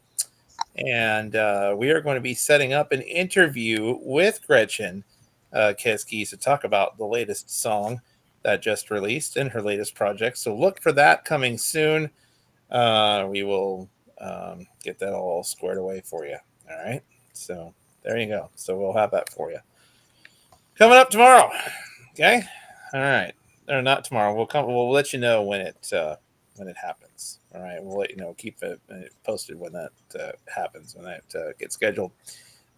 S2: and we are going to be setting up an interview with Gretchen Keskes to talk about the latest song that just released in her latest project. So look for that coming soon. We will get that all squared away for you. All right. So there you go. So we'll have that for you coming up tomorrow. Okay. All right. Or not tomorrow. We'll let you know when it happens. All right. We'll let you know. Keep it posted when that happens, when that gets scheduled.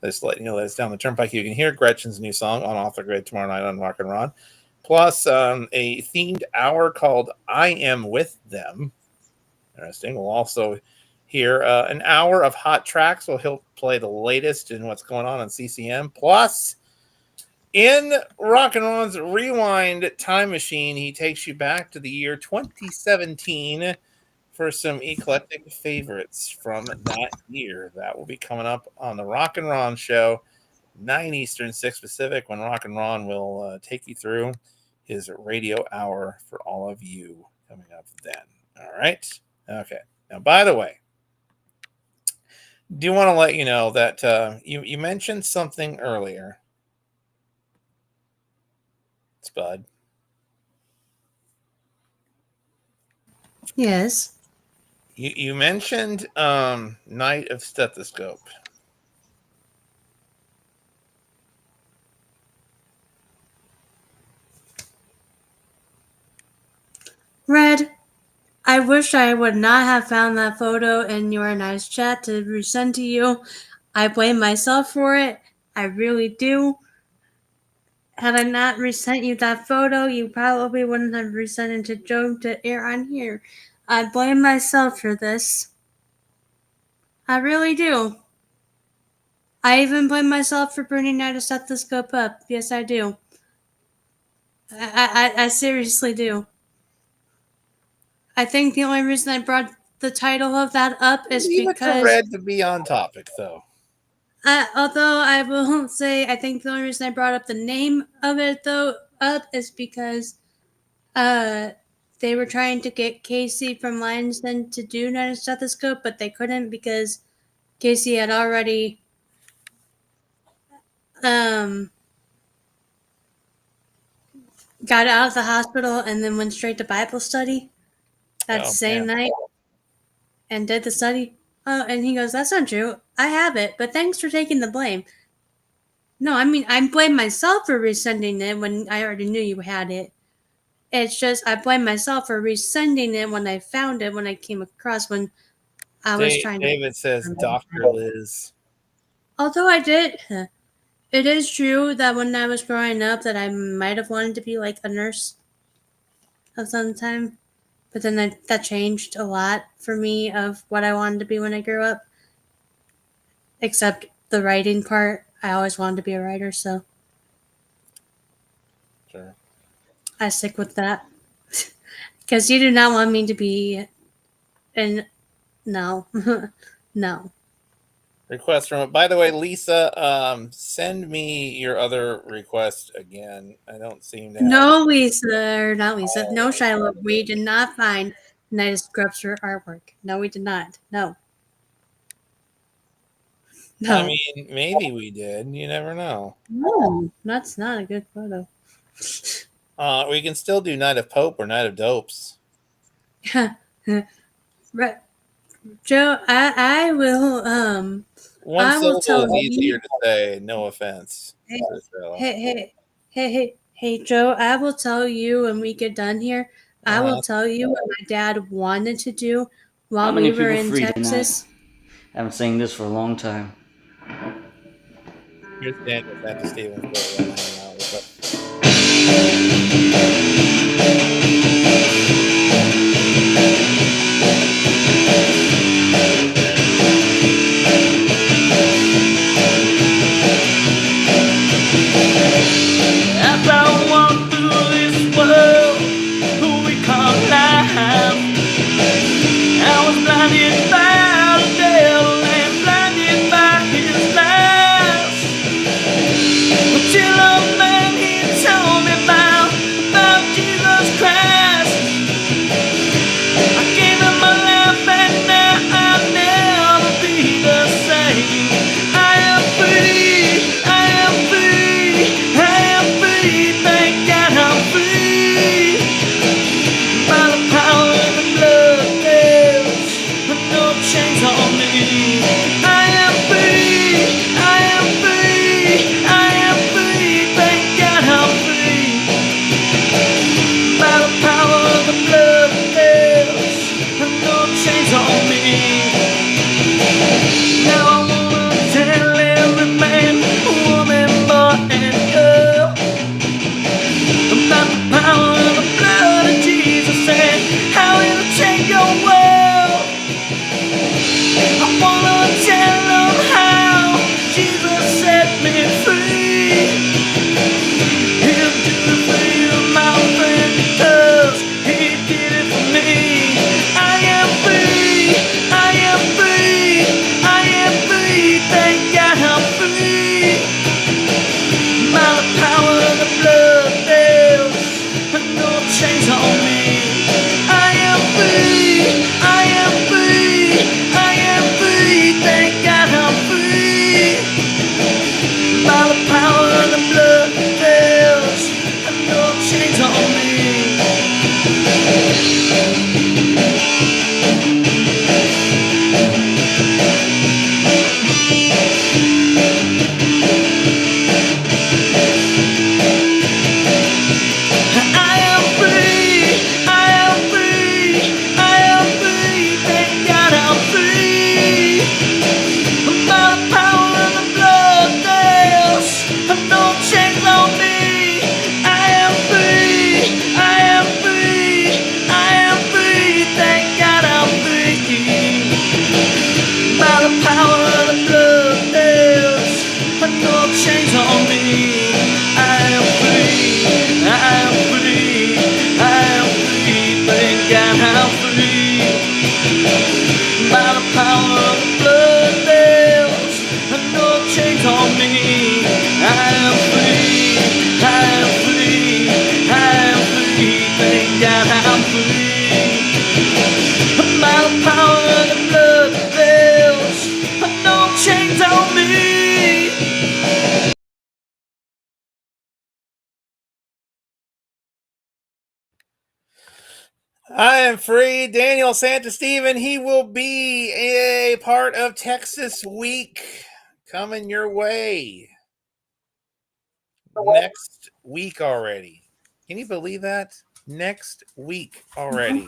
S2: Just letting you know that it's down the turnpike. You can hear Gretchen's new song on Off the Grid tomorrow night on Rock and Ron. Plus a themed hour called I Am With Them. Interesting. We'll also hear an hour of hot tracks. He'll play the latest in what's going on CCM. Plus, in Rock and Ron's Rewind Time Machine, he takes you back to the year 2017 for some eclectic favorites from that year. That will be coming up on the Rock and Ron show, 9 Eastern, 6 Pacific, when Rock and Ron will take you through his radio hour for all of you coming up then. All right. Okay. Now, by the way, do want to let you know that you mentioned something earlier, Spud.
S3: Yes.
S2: You mentioned Night of Stethoscope.
S3: Red, I wish I would not have found that photo in your nice chat to resend to you. I blame myself for it. I really do. Had I not resent you that photo, you probably wouldn't have resent it to Joe to air on here. I blame myself for this. I really do. I even blame myself for burning Night of Stethoscope up. Yes, I do. I seriously do. I think the only reason I brought the title of that up is
S2: Leave it
S3: because...
S2: to Red to be on topic, though.
S3: Although I will say, I think the only reason I brought up the name of it up is because they were trying to get Casey from Lions Den to do Night of Stethoscope, but they couldn't because Casey had already got out of the hospital and then went straight to Bible study that
S2: Oh,
S3: same
S2: man.
S3: night and did the study. Oh, and he goes, "That's not true. I have it, but thanks for taking the blame." No, I mean, I blame myself for resending it when I already knew you had it. It's just I blame myself for resending it when I found it when I came across when I was trying to.
S2: David says Dr. Liz.
S3: Although I did, it is true that when I was growing up that I might have wanted to be like a nurse of some time, but then that changed a lot for me of what I wanted to be when I grew up. Except the writing part, I always wanted to be a writer, so
S2: Sure.
S3: I stick with that. Because you do not want me to be in. No. No.
S2: Request from. By the way, Lisa, send me your other request again. I don't seem to have.
S3: No, Lisa, or not Lisa. No, Shiloh. We did not find Night of Scrubs for artwork. No, we did not. No. No.
S2: I mean, maybe we did. You never know.
S3: No, that's not a good photo.
S2: We can still do Night of Pope or Night of Dopes.
S3: Right. Joe, I will
S2: One
S3: I will tell
S2: syllable is easier
S3: you.
S2: to say. No offense.
S3: Hey,
S2: Priscilla.
S3: hey, Joe, I will tell you when we get done here. I will tell you what my dad wanted to do
S6: How
S3: while
S6: many
S3: we were
S6: people
S3: in
S6: free tonight?
S3: Texas.
S6: I haven't seen this for a long time.
S2: Here's Daniel sent to Stephen for hanging out with us.
S5: As I walk through this world, who we call life, I was blinded by the devil and blinded by his lies. Until a man he told me about Jesus Christ. I gave him my life and now I'll never be the same. I am free, I am free, I am free, thank God I'm free. By the power of the blood, there's no chains on me. I am free, I am free, I am free, thank God I'm free. By the power of the blood, there's no chains on me. Now I wanna tell every man, woman, boy, and girl about the power of the blood of Jesus and how it'll change your world. I wanna tell them how Jesus set me free. He'll do it for you, my friend, because he did it for me. I am free, I am free, I am free, thank God I'm free. By the power of the blood, there's no chains on me. I am free, I am free, I am free, thank God I'm free. By the power of the blood, there's no chains on me. I am free, I am free, I am free, thank God I'm free. By the power of the blood, there's no chains on me. I am free, I am free, I am free, thank God I'm free. By the power of the blood, there's no chains on me. I am free, I am free, I am free, thank God I'm free. By the power of the blood, there's no chains on me. I am free, I am free, I am free, thank God I'm free. By the power of the blood, there's no chains on me.
S2: I am free. Daniel Santa Steven, he will be a part of Texas Week coming your way next week already. Can you believe that? Next week already.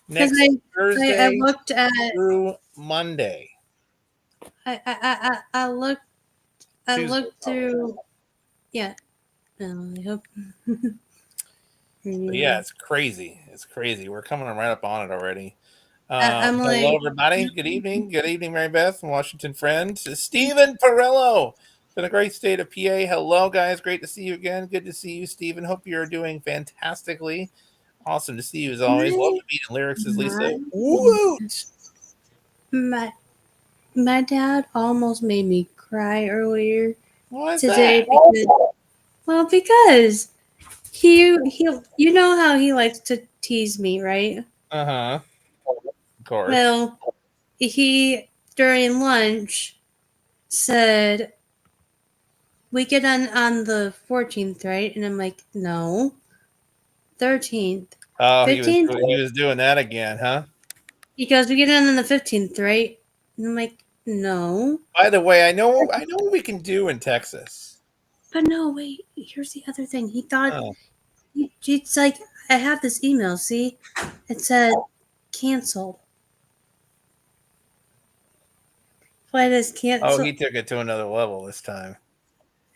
S3: Because
S2: Next
S3: I
S2: Thursday
S3: looked at
S2: through Monday.
S3: I looked
S2: Tuesday,
S3: through. Yeah. I hope.
S2: But yeah, it's crazy. It's crazy. We're coming right up on it already.
S3: I'm like,
S2: Hello, everybody. Good evening. Good evening, Mary Beth from Washington Friends. Stephen Perillo. It's been a great state of PA. Hello, guys. Great to see you again. Good to see you, Stephen. Hope you're doing fantastically. Awesome to see you as always. Love to meet in lyrics as Lisa. Woot!
S3: my dad almost made me cry earlier
S2: Why is
S3: today
S2: that?
S3: because he you know how he likes to tease me, right?
S2: Uh-huh. Of course.
S3: Well, he during lunch said we get on the 14th, right? And I'm like, no, 13th.
S2: Oh,
S3: 15th?
S2: he was doing that again, huh?
S3: He goes, we get on the 15th, right? And I'm like, no.
S2: By the way, I know what we can do in Texas.
S3: But no, wait, here's the other thing. He thought,
S2: Oh.
S3: it's like, I have this email, see? It said, canceled. Flight is canceled.
S2: Oh, he took it to another level this time.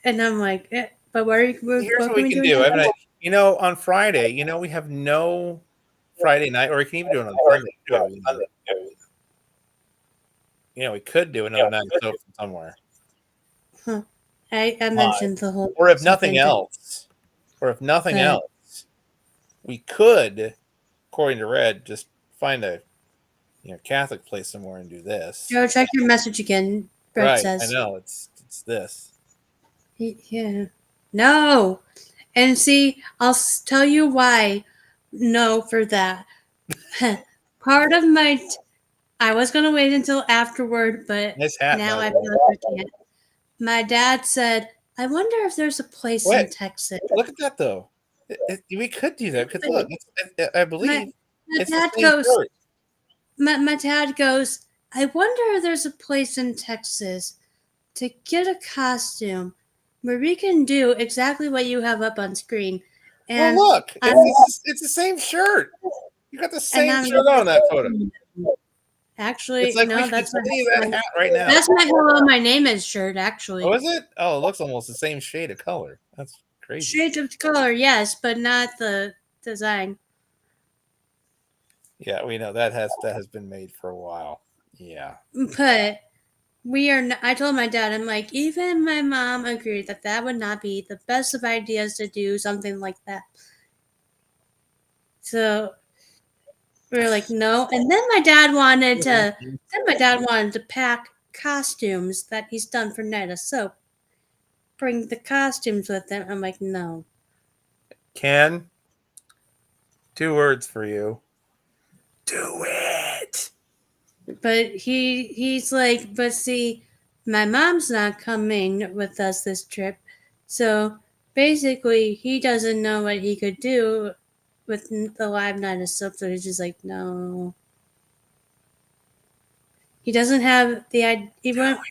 S3: And I'm like, but
S2: Here's what we can do. On Friday, we have no Friday night, or we can even do it on Sunday too. We could do another night of soap from somewhere.
S3: Huh. I mentioned the whole.
S2: Or if nothing else, we could, according to Red, just find a Catholic place somewhere and do this.
S3: Joe, check your message again. Brett says.
S2: I know it's this.
S3: Yeah. No. And see, I'll tell you why. No, for that. Part of I was gonna wait until afterward, but
S2: Nice hat,
S3: now
S2: by
S3: I
S2: the
S3: feel like I can't. My dad said, "I wonder if there's a place in Texas."
S2: Look at that, though. We could do that because look, I believe
S3: my dad goes. My dad goes. I wonder if there's a place in Texas to get a costume where we can do exactly what you have up on screen. And
S2: well, look, it's the same shirt. You got the same shirt on that photo.
S3: Actually,
S2: it's like
S3: no,
S2: that's that hat right now.
S3: That's my Hello, My Name Is shirt, actually.
S2: Oh, is it? Oh, it looks almost the same shade of color. That's crazy.
S3: Shades of color, yes, but not the design.
S2: Yeah, we know that has been made for a while. Yeah.
S3: But we are not, I told my dad, I'm like, even my mom agreed that would not be the best of ideas to do something like that. So we were like, no. And then my dad wanted to pack costumes that he's done for Night of Soap. Bring the costumes with him. I'm like, no.
S2: Ken, 2 words for you. Do it.
S3: But he's like, but see, my mom's not coming with us this trip. So basically, he doesn't know what he could do with the live Night of Soap. So he's just like, no. He doesn't have the idea.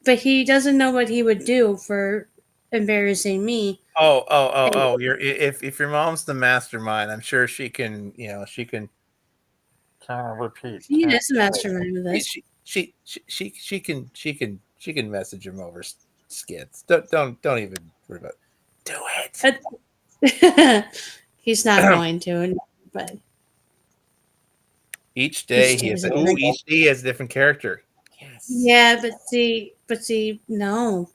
S3: But he doesn't know what he would do for embarrassing me.
S2: Oh! If your mom's the mastermind, I'm sure she can. She can. Repeat.
S3: She is a mastermind with this.
S2: She can message him over skits. Don't even worry about it. Do
S3: it. He's not going to, but
S2: each day he has a different character. Yes.
S3: Yeah, but see, no.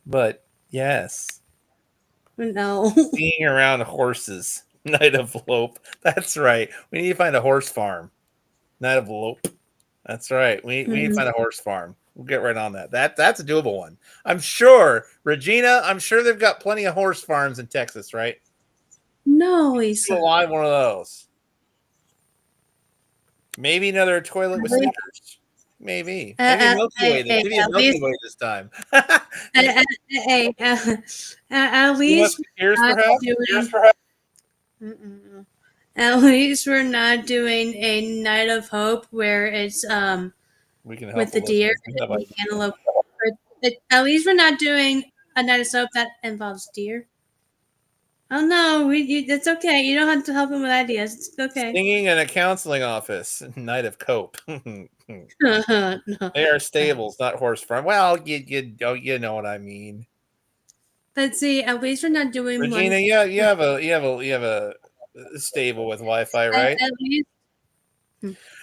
S2: But yes.
S3: No.
S2: Being around horses. Night of Lope. That's right. We need to find a horse farm. Night of Lope. That's right. We need to find a horse farm. We'll get right on that. That's a doable one. I'm sure, Regina, they've got plenty of horse farms in Texas, right?
S3: No, he's
S2: live one of those. Maybe another toilet with sneakers. Maybe. Maybe Milky Way this time.
S3: At least
S2: Here's perhaps.
S3: At least we're not doing a Night of Hope where it's
S2: We can help
S3: with the deer
S2: Elizabeth. We have
S3: and
S2: ideas.
S3: the antelope. At least we're not doing a Night of Hope that involves deer. Oh no, it's okay. You don't have to help him with ideas. It's okay.
S2: Singing in a counseling office. Night of Cope.
S3: No.
S2: They are stables, not horse farm. Well, you know what I mean.
S3: But see, at least we're not doing
S2: Regina,
S3: one.
S2: you have a stable with Wi-Fi, right?
S3: At least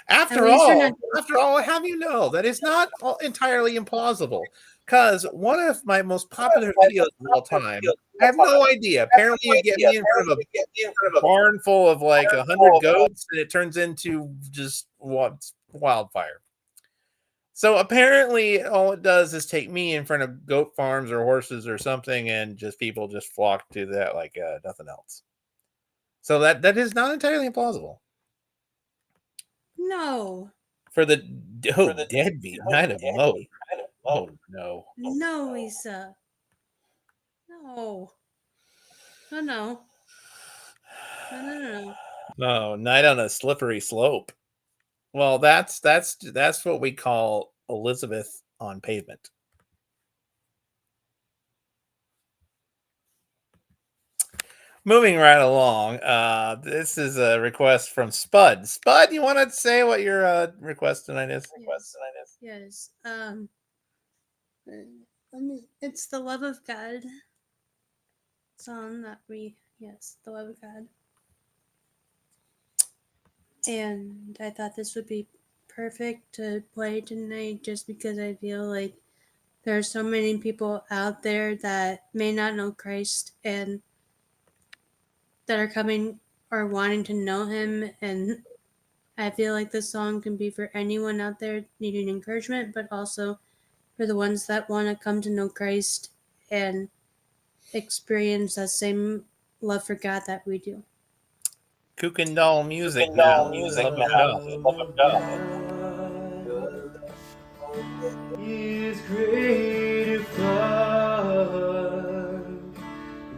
S2: After
S3: least we're not.
S2: all, have you know that is not entirely implausible. Because one of my most popular videos of all time, I have no idea. Apparently, you get me in front of a barn full of like 100 goats, and it turns into just wildfire. So apparently, all it does is take me in front of goat farms or horses or something, and just people just flock to that like nothing else. So that is not entirely implausible.
S3: No.
S2: For the deadbeat Night of Mode. Oh no.
S3: No, Lisa. No. No, no. No.
S2: No, Night on a Slippery Slope. Well, that's what we call Elizabeth on pavement. Moving right along, this is a request from Spud. Spud, you want to say what your request tonight is?
S3: Yes. It's the love of God song that the love of God. And I thought this would be perfect to play tonight just because I feel like there are so many people out there that may not know Christ and that are coming or wanting to know him, and I feel like this song can be for anyone out there needing encouragement, but also for the ones that want to come to know Christ and experience that same love for God that we do.
S2: Kukendall music now. Love of God.
S7: Is greater far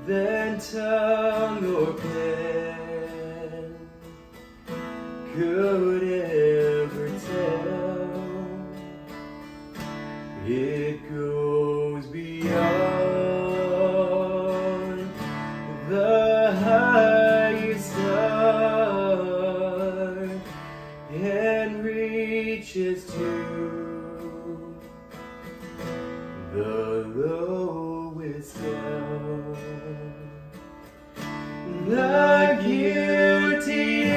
S7: than tongue or pen could ever tell. It goes beyond the highest star and reaches to the lowest down. The guilty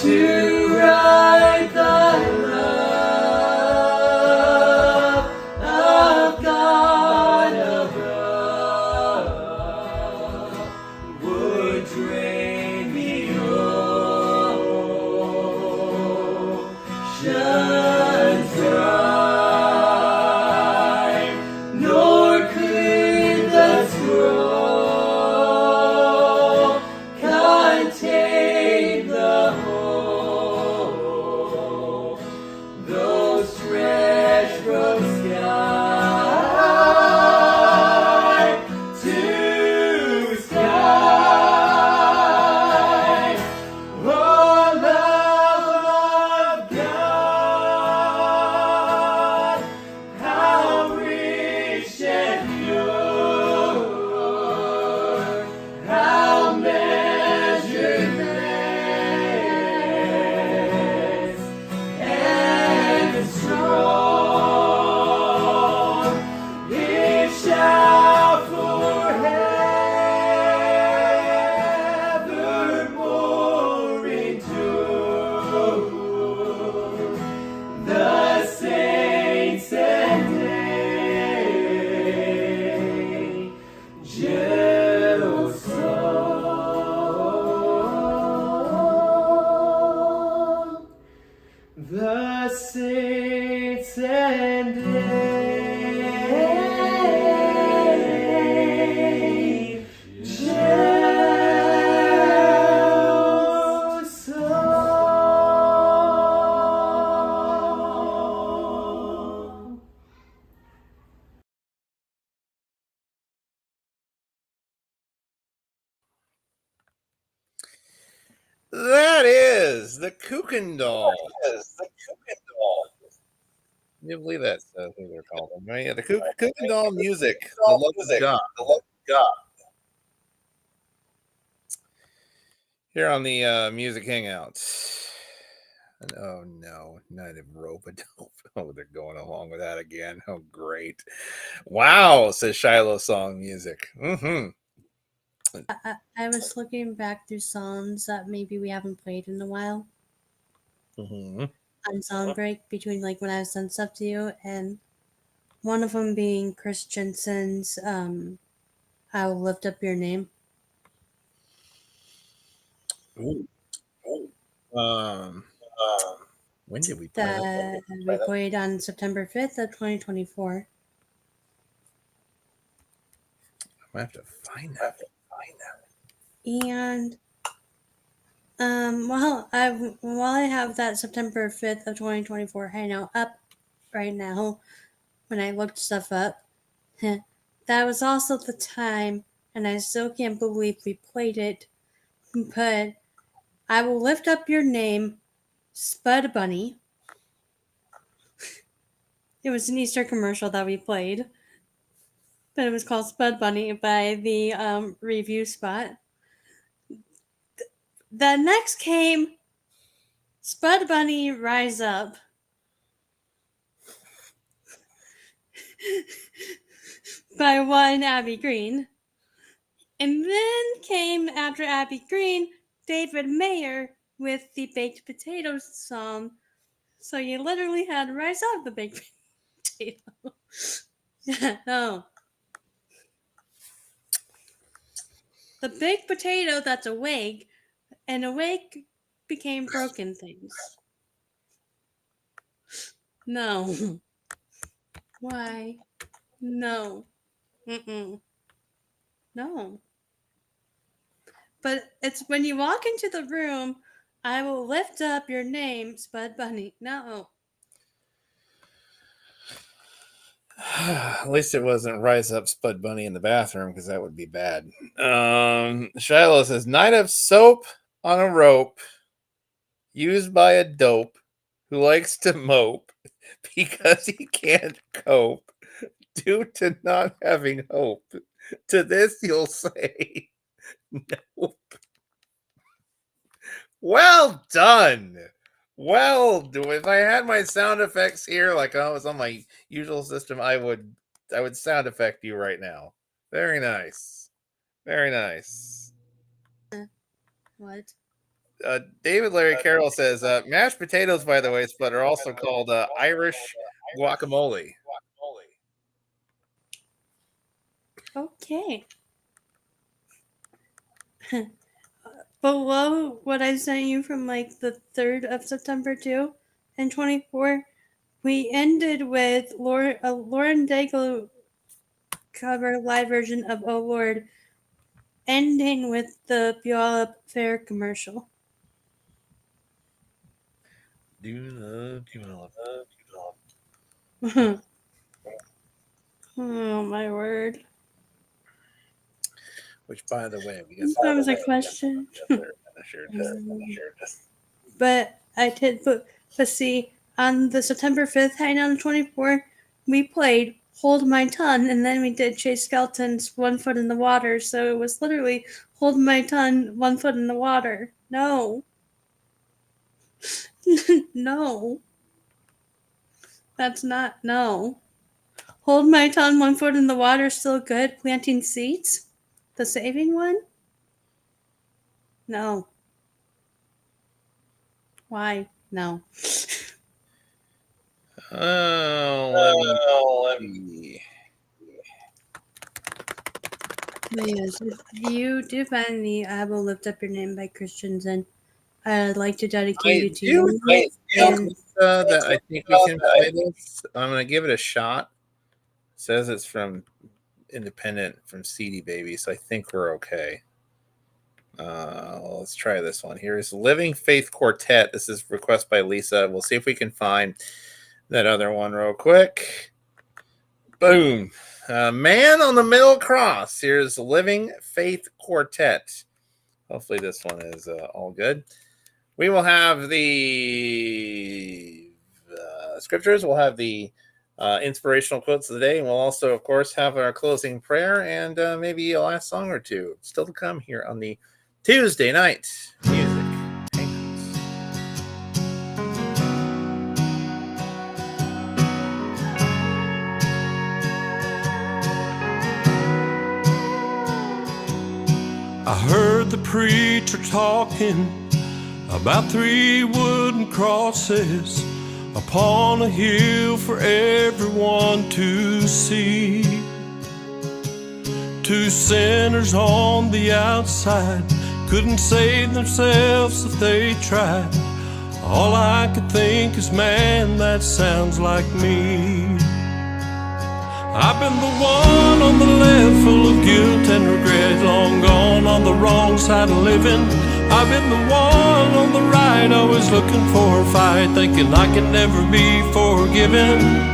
S7: to write the love of God above would drain the oceans dry, nor could the scroll contain the whole, though stretched from sky to sky. Oh, love of God, how rich and pure, how measureless and strong, it shall forevermore endure. The saints and angels song. The saints and angels song.
S2: That is the Kuykendall. Can you believe that's who they're called? Right? Yeah, the Kuykendall music. The love of God. Here on the Music Hangout. And, oh no, not a rope a dope. Oh, they're going along with that again. Oh, great. Wow, says Shiloh Song Music.
S3: I was looking back through songs that maybe we haven't played in a while on song break between like when I was done stuff to you, and one of them being Chris Jensen's "I Will Lift Up Your Name."
S2: Ooh. When did we play that?
S3: That we played on September 5th of 2024.
S2: I have to find that.
S3: And while I have that September 5th of 2024 hangout up right now, when I looked stuff up, that was also the time, and I still can't believe we played it, but "I Will Lift Up Your Name," Spud Bunny. It was an Easter commercial that we played, but it was called Spud Bunny by the review spot. The next came Spud Bunny Rise Up by one Abby Green. And then came after Abby Green, David Mayer with the Baked Potatoes song. So you literally had to rise up the baked potato. No. The baked potato that's awake, and awake became broken things. No. Why? No. Mm-mm. No. But it's when you walk into the room, "I will lift up your name, Spud Bunny." No.
S2: At least it wasn't Rise Up Spud Bunny in the bathroom, because that would be bad. Shiloh says, "Night of soap on a rope used by a dope who likes to mope because he can't cope due to not having hope. To this you'll say, nope." Well done. Well, if I had my sound effects here, like I was on my usual system, I would sound effect you right now. Very nice. Very nice.
S3: What?
S2: David Larry Carroll says mashed potatoes, by the way, Split, are also called Irish guacamole.
S3: Okay. Below what I sent you from like the 3rd of September too, and 24, we ended with Lauren Daigle cover live version of "Oh Lord," ending with the Puyallup Fair commercial.
S2: Do love Puyallup.
S3: Oh my word!
S2: Which, by the way, we
S3: That was a question. But I did but see, on the September 5th Hangout 24, we played Hold My Tongue, and then we did Chase Skelton's One Foot in the Water, so it was literally Hold My Tongue, One Foot in the Water. No. No. That's not, no. Hold My Tongue, One Foot in the Water, still good. Planting Seeds? The saving one? No. Why? No.
S2: Let me see.
S3: Yes, if you do find the I Will Lift Up Your Name by Christians, and I'd like to dedicate it to you.
S2: That I think we can play this. I'm going to give it a shot. It says it's from Independent, from CD Baby, so I think we're okay. Let's try this one. Here's Living Faith Quartet. This is request by Lisa. We'll see if we can find that other one real quick. Boom. Man on the Middle Cross. Here's Living Faith Quartet. Hopefully this one is all good. We will have the scriptures. We'll have the inspirational quotes of the day. And we'll also, of course, have our closing prayer and maybe a last song or two still to come here on the Tuesday night music.
S8: I heard the preacher talking about 3 wooden crosses upon a hill for everyone to see. 2 sinners on the outside couldn't save themselves if they tried. All I could think is, man, that sounds like me. I've been the one on the left, full of guilt and regret, long gone on the wrong side of living. I've been the one on the right, always looking for a fight, thinking I can never be forgiven.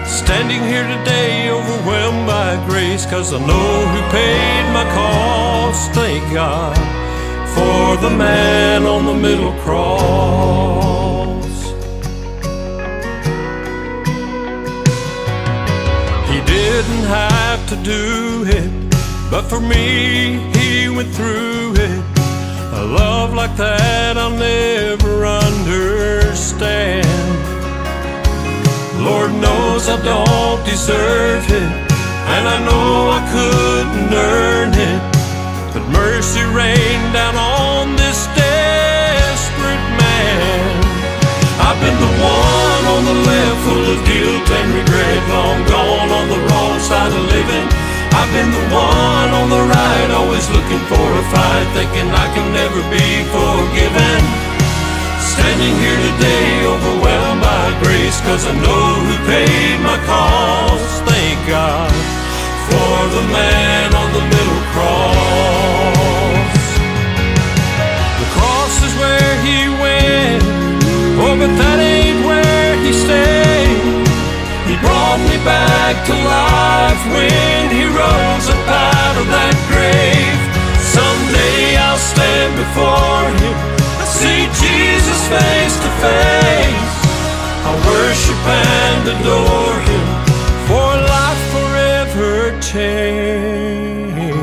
S8: Standing here today, overwhelmed by grace, 'cause I know who paid my cost. Thank God for the man on the middle cross. He didn't have to do it, but for me, he went through it. A love like that I'll never understand. Lord knows I don't deserve it, and I know I couldn't earn it, but mercy rained down on this desperate man. I've been the one on the left, full of guilt and regret, long gone on the wrong side of living. I've been the one on the right, always looking for a fight, thinking I can never be forgiven. Standing here today, overwhelmed by grace, 'cause I know who paid my cost. Thank God for the man on the middle cross. The cross is where he went, oh, but that ain't where he stayed. He brought me back to life when he rose up out of that grave. Someday I'll stand before him, see Jesus face to face. I worship and adore him, for life forever changed.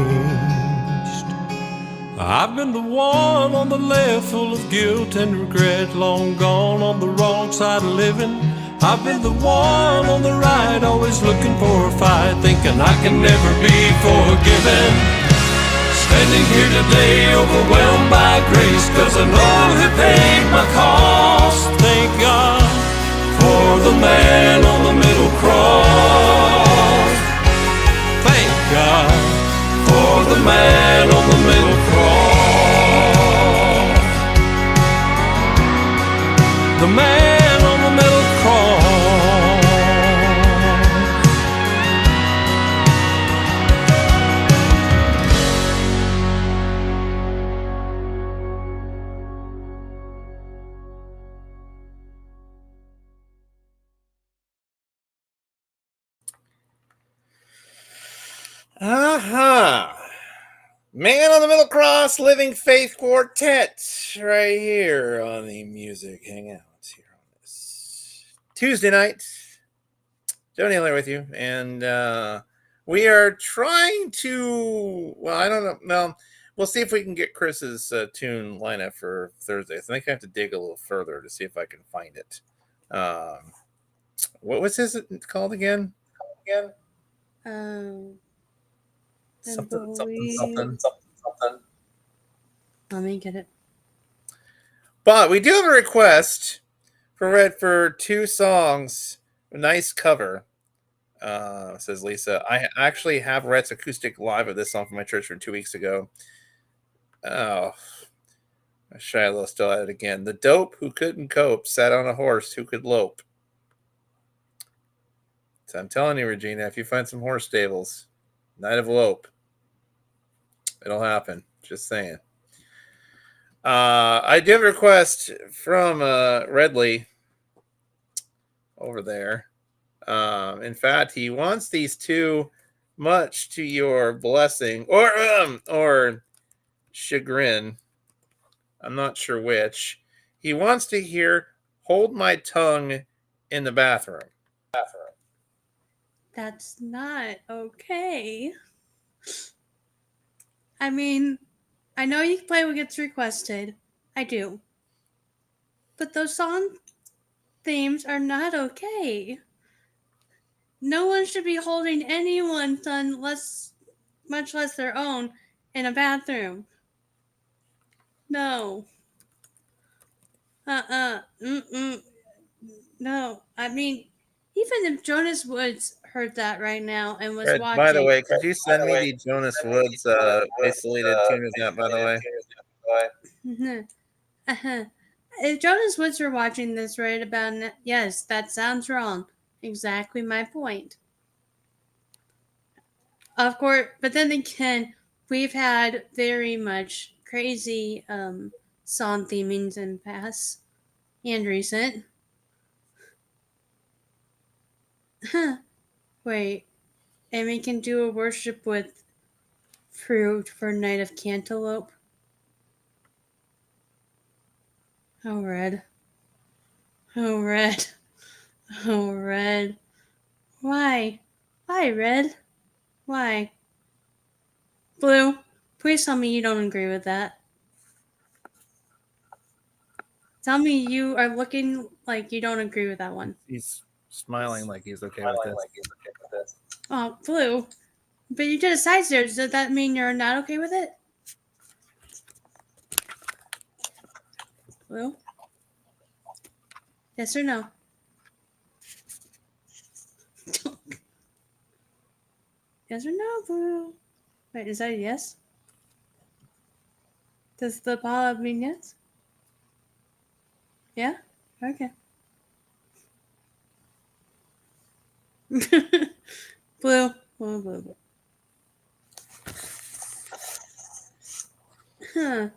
S8: I've been the one on the left, full of guilt and regret, long gone on the wrong side of living. I've been the one on the right, always looking for a fight, thinking I can never be forgiven. Standing here today, overwhelmed by grace, 'cause I know He paid my cost. Thank God for the man on the middle cross. Thank God for the man on the middle cross. The man on the middle cross.
S2: Man on the Middle Cross Living Faith Quartet right here on the Music Hangout here on this Tuesday night. Joe Naylor with you, and we are trying to, well, I don't know, well, we'll see if we can get Chris's tune lineup for Thursday. I think I have to dig a little further to see if I can find it. What was his called again? Something.
S3: Let me get it.
S2: But we do have a request for Red for 2 songs. A nice cover, says Lisa. I actually have Red's acoustic live of this song from my church from 2 weeks ago. Oh, Shiloh still at it again. The dope who couldn't cope sat on a horse who could lope. So I'm telling you, Regina, if you find some horse stables, night of lope, it'll happen. Just saying. I do have a request from Redley over there. In fact, he wants these 2, much to your blessing or chagrin. I'm not sure which. He wants to hear "Hold My Tongue" in the bathroom.
S3: That's not okay. I mean, I know you can play what gets requested. I do. But those song themes are not okay. No one should be holding anyone's tongue, much less their own, in a bathroom. No. No. I mean, even if Jonas Woods heard that right now and was
S2: Red,
S3: watching.
S2: by the way, could you send me the Jonas Woods isolated tune of that, by the way?
S3: If Jonas Woods were watching this right about now, yes, that sounds wrong. Exactly my point. Of course, but then again, we've had very much crazy song themings in past and recent. Wait, and we can do a worship with fruit for Night of Cantaloupe. Oh, Red. Oh, Red. Oh, Red. Why? Why, Red? Why? Blue, please tell me you don't agree with that. Tell me you are looking like you don't agree with that one.
S2: He's smiling like he's okay with this.
S3: Oh, Blue. But you did a side stare. Does that mean you're not okay with it? Blue? Yes or no? Yes or no, Blue? Wait, is that a yes? Does the ball mean yes? Yeah? Okay. Blue. Blue, blue, blue. Huh.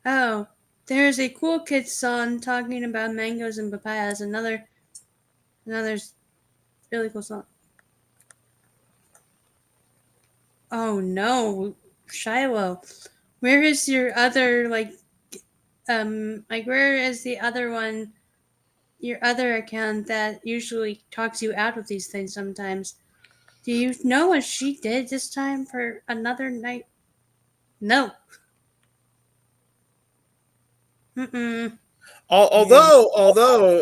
S3: Oh, there's a Cool Kids song talking about mangoes and papayas. Another really cool song. Oh no, Shiloh. Where is your other where is the other one, your other account that usually talks you out of these things sometimes? Do you know what she did this time for another night? No.
S2: Although,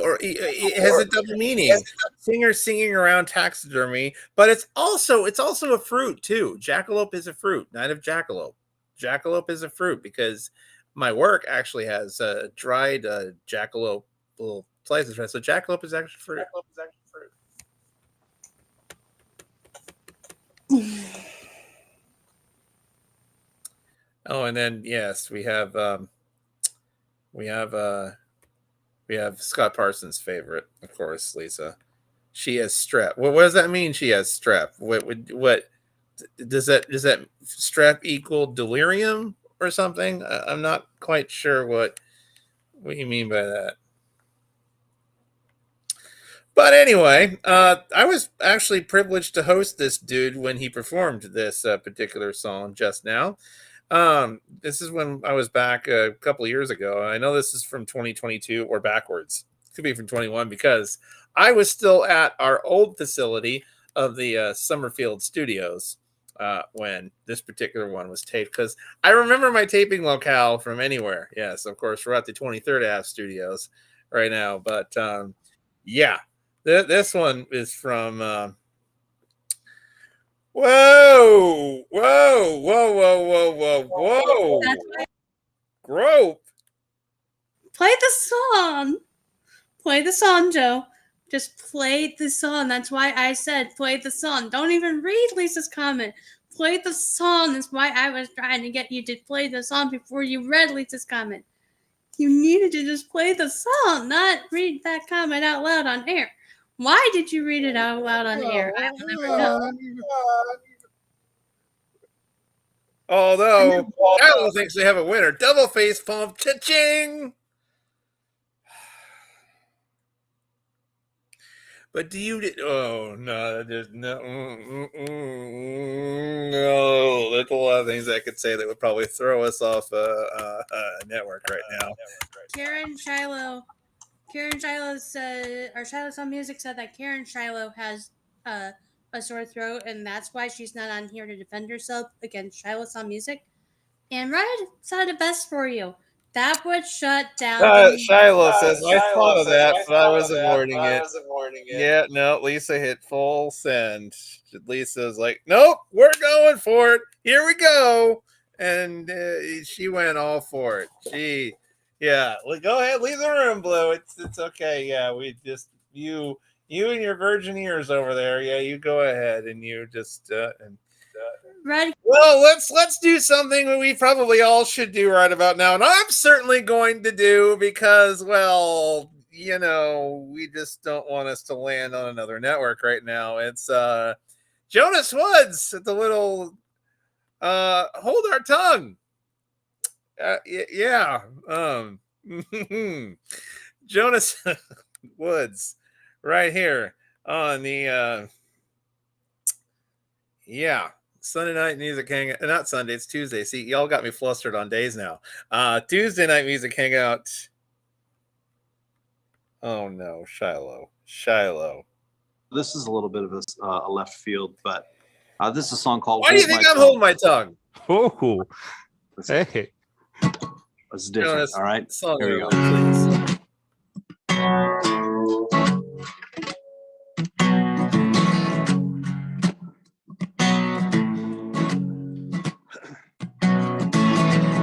S2: or it has a double meaning. Singer singing around taxidermy, but it's also a fruit too. Jackalope is a fruit. Night of Jackalope. jackalope is a fruit because my work actually has dried jackalope little slices. Right, so jackalope is actually fruit. Oh, and then yes, we have we have Scott Parsons' favorite, of course, Lisa. She has strep. Well, what does that mean? She has strep. What does that strep equal delirium or something? I'm not quite sure what you mean by that. But anyway, I was actually privileged to host this dude when he performed this particular song just now. This is when I was back a couple of years ago. I know this is from 2022 or backwards. It could be from 21 because I was still at our old facility of the Summerfield Studios when this particular one was taped. Because I remember my taping locale from anywhere. Yes, of course, we're at the 23rd Ave Studios right now. But yeah, this one is from. Whoa! Whoa! Whoa! Whoa! Whoa! Whoa! Whoa!
S3: That's why
S2: Grope.
S3: play the song. Play the song, Joe. Just play the song. That's why I said play the song. Don't even read Lisa's comment. Play the song. That's why I was trying to get you to play the song before you read Lisa's comment. You needed to just play the song, not read that comment out loud on air. Why did you read it out loud on air? I will never know.
S2: Although Kylo thinks they have a winner. Double face pump. Cha-ching! But do you? Oh no, there's no. No, there's a lot of things I could say that would probably throw us off a network right now.
S3: Karen Shiloh said, or Shiloh's on music said that Karen Shiloh has a sore throat, and that's why she's not on here to defend herself against Shiloh's on music. And Ryan said the best for you. That would shut down.
S2: Shiloh says, I thought of that, but I was avoiding it. Yeah, no, Lisa hit full send. Lisa's like, nope, we're going for it. Here we go. And she went all for it. Yeah, go ahead, leave the room, Blue. It's okay. Yeah, we just, you and your virgin ears over there. Yeah, you go ahead and you just,
S3: Red.
S2: Well, let's do something that we probably all should do right about now, and I'm certainly going to do because, well, you know, we just don't want us to land on another network right now. It's Jonas Woods at the little Hold Our Tongue. Yeah. Jonas Woods right here on the yeah. Sunday night music hangout. Not Sunday, it's Tuesday. See, y'all got me flustered on days now. Tuesday night music hangout. Oh no, Shiloh.
S9: This is a little bit of a left field, but this is a song called.
S2: Why do you think I'm holding my tongue?
S10: Oh, hey.
S9: It's different.
S2: Jonas,
S9: all right.
S2: Song
S9: Here we go.
S2: please.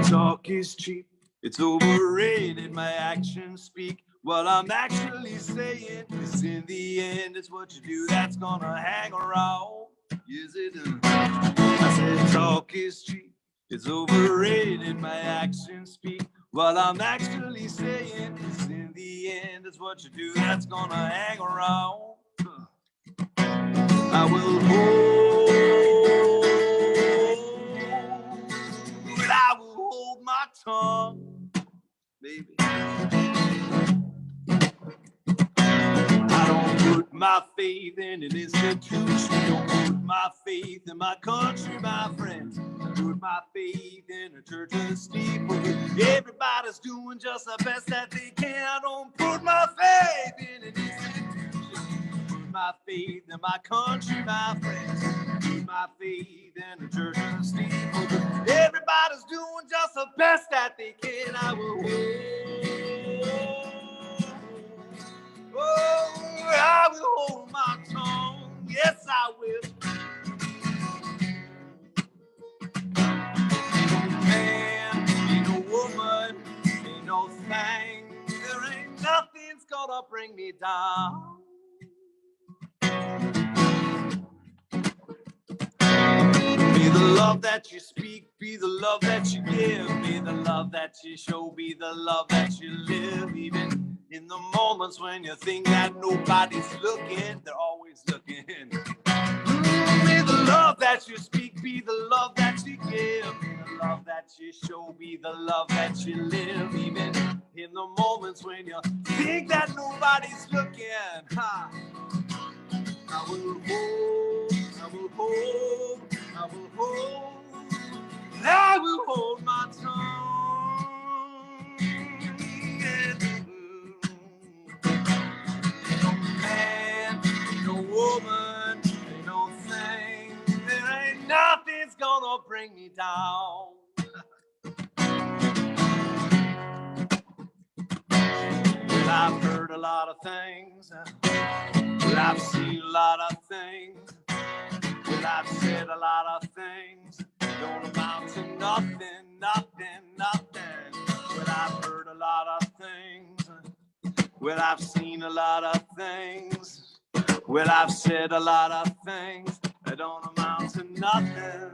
S11: Talk is cheap, it's overrated, my actions speak. What I'm actually saying is in the end, it's what you do that's gonna hang around. Yes, it is. I said talk is cheap, it's overrated, my actions speak. What I'm actually saying is in the end, it's what you do that's gonna hang around. I will hold my tongue, baby. I don't put my faith in an institution. Don't put my faith in my country, my friends. Put my faith in a church of steeple. Everybody's doing just the best that they can. I don't put my faith in an institution. Put my faith in my country, my friends. Put my faith in a church of steeple. Everybody's doing just the best that they can. I will I will hold my tongue. Yes, I will. down. Be the love that you speak, be the love that you give, be the love that you show, be the love that you live. Even in the moments when you think that nobody's looking, they're always looking. Be the love that you speak, be the love that you give, be the love that you show, be the love that you live. Even in the moments when you think that nobody's looking, ha. I will hold, I will hold, I will hold, I will hold my tongue. Ain't no man, ain't no woman, ain't no thing, there ain't nothing's gonna bring me down. Well, I've heard a lot of things. Well, I've seen a lot of things. Well, I've said a lot of things. Don't amount to nothing, nothing, nothing. Well, I've heard a lot of things. Well, I've seen a lot of things. Well, I've said a lot of things that don't amount to nothing.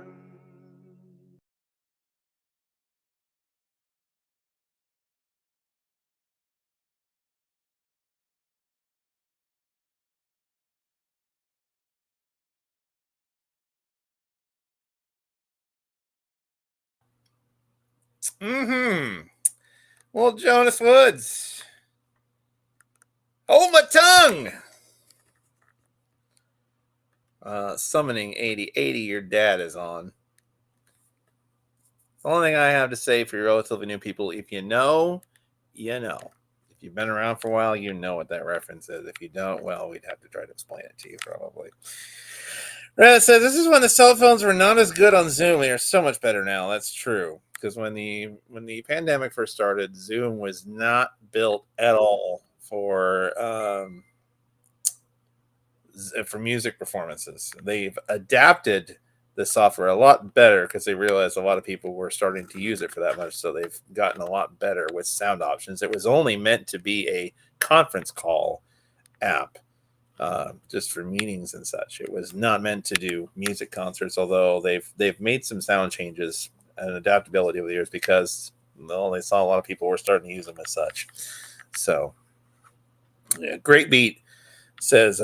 S2: Well, Jonas Woods, hold my tongue. Summoning 80. Your dad is on. The only thing I have to say for relatively new people, if you know, you know. If you've been around for a while, you know what that reference is. If you don't, well, we'd have to try to explain it to you probably. Reddit says, this is when the cell phones were not as good on Zoom. They are so much better now. That's true. Because when the pandemic first started, Zoom was not built at all for music performances. They've adapted the software a lot better because they realized a lot of people were starting to use it for that much. So they've gotten a lot better with sound options. It was only meant to be a conference call app, just for meetings and such. It was not meant to do music concerts, although they've made some sound changes and adaptability over the years because, well, they saw a lot of people were starting to use them as such. So, yeah, great beat, says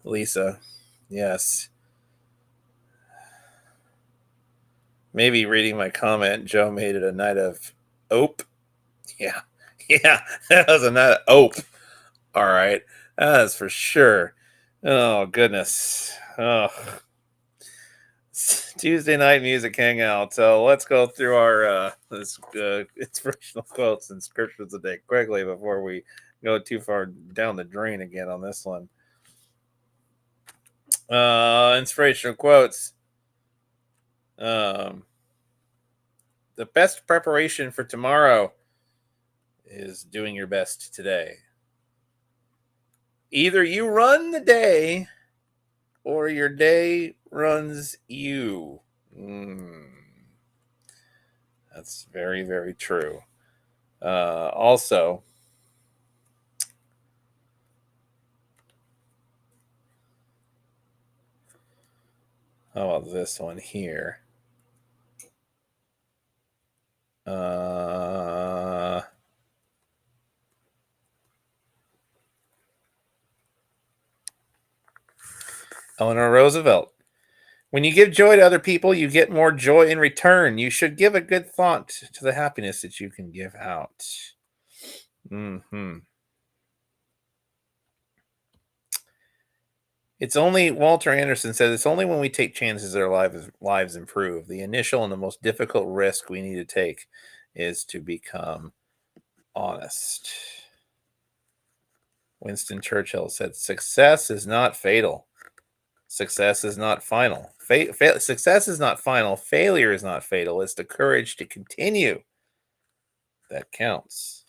S2: Lisa. Yes. Maybe reading my comment, Joe made it a night of ope. Yeah. Yeah. That was a night of ope. All right. That's for sure. Oh, goodness. Oh. Tuesday night music hangout. So let's go through our inspirational quotes and scriptures a day quickly before we go too far down the drain again on this one. Inspirational quotes. The best preparation for tomorrow is doing your best today. Either you run the day or your day runs you. That's very, very true. Also, how about this one here? Eleanor Roosevelt. When you give joy to other people, you get more joy in return. You should give a good thought to the happiness that you can give out. It's only, Walter Anderson says, it's only when we take chances that our lives improve. The initial and the most difficult risk we need to take is to become honest. Winston Churchill said, success is not fatal. Success is not final. Success is not final. Failure is not fatal. It's the courage to continue that counts.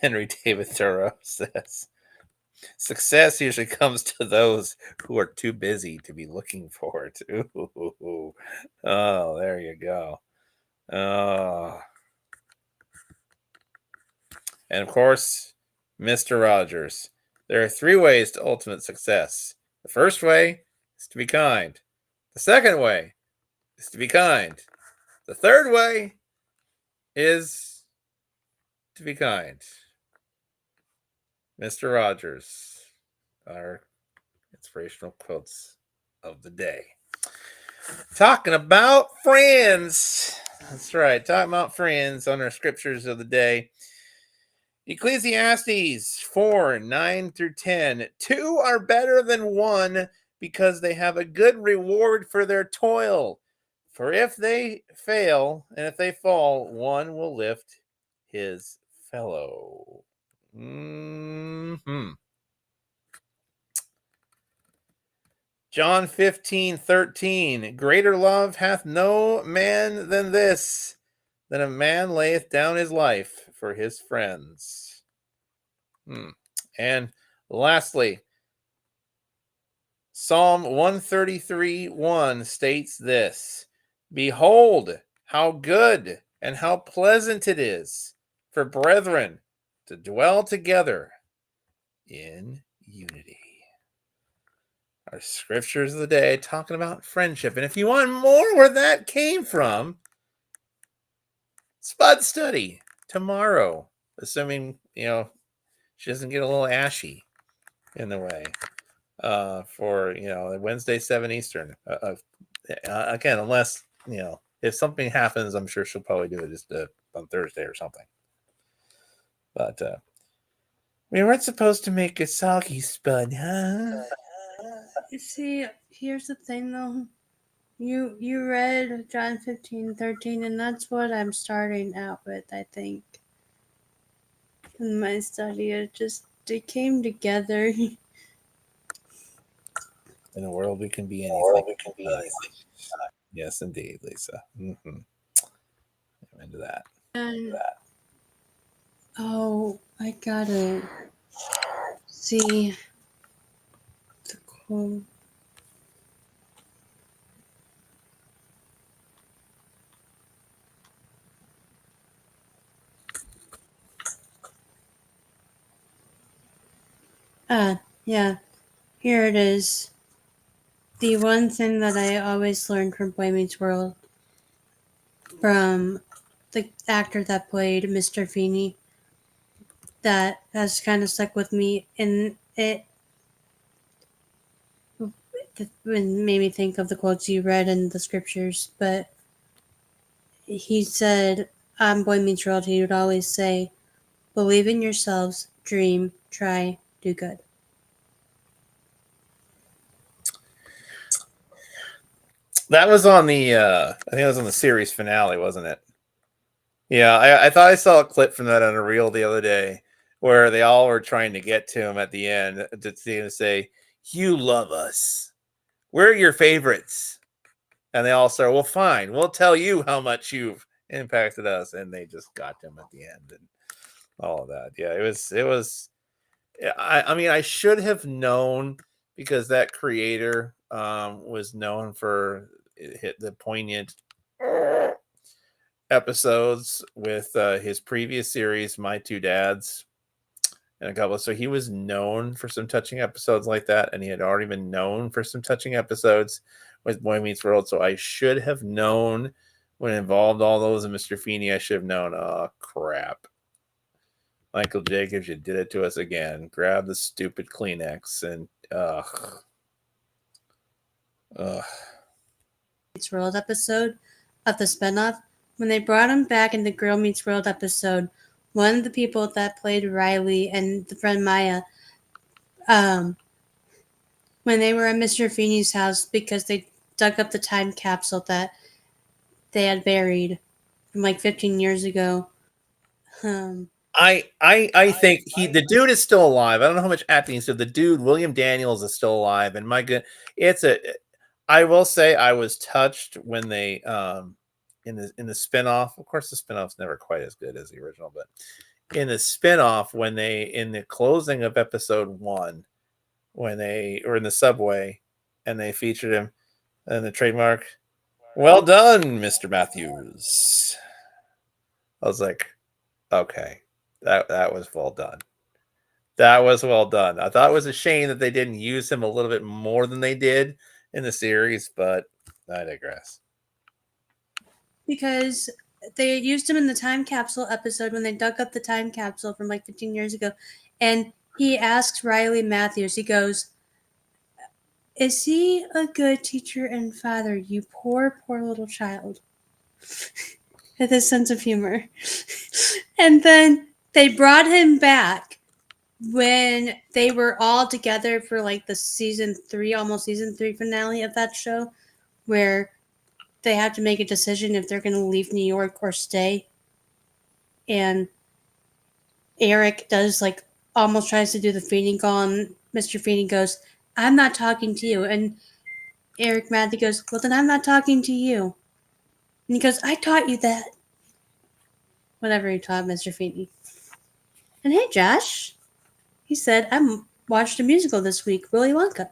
S2: Henry David Thoreau says, success usually comes to those who are too busy to be looking for it. Ooh. Oh, there you go. Oh. And of course, Mr. Rogers. There are 3 ways to ultimate success. The first way is to be kind. The second way is to be kind. The third way is to be kind. Mr. Rogers, our inspirational quotes of the day. Talking about friends. That's right. Talking about friends on our scriptures of the day. Ecclesiastes 4, 9 through 10. 2 are better than 1 because they have a good reward for their toil. For if they fail and if they fall, one will lift his fellow. John 15:13. Greater love hath no man than this, than a man layeth down his life for his friends. And lastly, Psalm 133:1 states this: Behold, how good and how pleasant it is for brethren to dwell together in unity. Our scriptures of the day talking about friendship. And if you want more where that came from, Spud study tomorrow, assuming, she doesn't get a little ashy in the way, for, Wednesday, 7 Eastern. Again, unless, if something happens, I'm sure she'll probably do it just on Thursday or something. But we weren't supposed to make it soggy, Spud, huh?
S3: You see, here's the thing though. You read John 15:13, and that's what I'm starting out with, I think. In my study, it came together.
S2: In a world we can be anything. Yes, indeed, Lisa. I'm into that.
S3: And I gotta see the quote. Yeah, here it is. The one thing that I always learned from Boy Meets World, from the actor that played Mr. Feeney, that has kind of stuck with me, and it made me think of the quotes you read in the scriptures. But he said, on Boy Meets World, he would always say, believe in yourselves, dream, try, do good.
S2: That was on the, I think it was on the series finale, wasn't it? Yeah, I thought I saw a clip from that on a reel the other day where they all were trying to get to him at the end to say, you love us. We're your favorites. And they all start, well, fine. We'll tell you how much you've impacted us. And they just got to him at the end and all of that. Yeah, it was. I mean, I should have known, because that creator was known for the poignant episodes with his previous series, My Two Dads, and a couple. So he was known for some touching episodes like that, and he had already been known for some touching episodes with Boy Meets World. So I should have known when it involved all those in Mr. Feeney. I should have known. Oh crap! Michael Jacobs, you did it to us again. Grab the stupid Kleenex and
S3: Meets World episode of the spinoff, when they brought him back in the Girl Meets World episode, one of the people that played Riley and the friend Maya, when they were at Mr. Feeney's house, because they dug up the time capsule that they had buried from like 15 years ago.
S2: I think the dude is still alive. I don't know how much acting he's done. The dude, William Daniels, is still alive, and my good, I will say I was touched when they in the spinoff. Of course, the spinoff's never quite as good as the original, but in the spinoff, when they, in the closing of episode 1, when they were in the subway and they featured him and the trademark, well done, Mr. Matthews. I was like, okay, that was well done. That was well done. I thought it was a shame that they didn't use him a little bit more than they did in the series, but I digress.
S3: Because they used him in the time capsule episode when they dug up the time capsule from like 15 years ago. And he asks Riley Matthews, he goes, "Is he a good teacher and father, you poor, poor little child?" With his sense of humor. And then they brought him back when they were all together for like the season 3, almost season 3 finale of that show, where they have to make a decision if they're going to leave New York or stay. And Eric does like almost tries to do the Feeney call, and Mr. Feeney goes, "I'm not talking to you." And Eric Matthew goes, "Well, then I'm not talking to you." And he goes, "I taught you that." Whatever he taught Mr. Feeney. And hey, Josh, he said, "I watched a musical this week, Willy Wonka."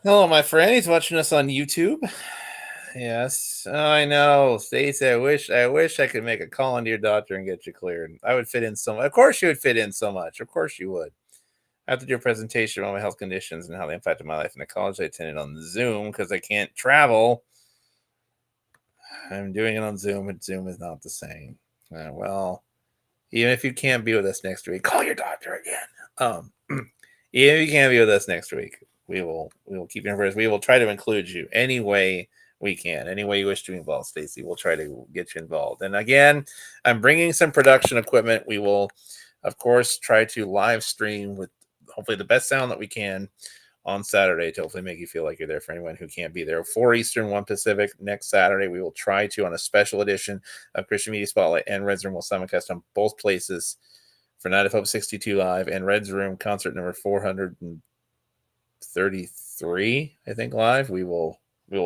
S2: Hello, my friend. He's watching us on YouTube. Yes, I know. Stacey, I wish I could make a call into your doctor and get you cleared. I would fit in so much. Of course you would fit in so much. Of course you would. I have to do a presentation on my health conditions and how they impacted my life in the college I attended on Zoom because I can't travel. I'm doing it on Zoom, but Zoom is not the same. Well, even if you can't be with us next week, call your doctor again. Even if you can't be with us next week, we will keep you informed. We will try to include you any way we can. Any way you wish to be involved, Stacy, we'll try to get you involved. And again, I'm bringing some production equipment. We will, of course, try to live stream with hopefully the best sound that we can on Saturday to hopefully make you feel like you're there for anyone who can't be there. 4 Eastern, 1 Pacific. Next Saturday, we will try to, on a special edition of Christian Media Spotlight and Red's Room, will simulcast on both places for Night of Hope 62 Live and Red's Room concert number 433, I think, live. We will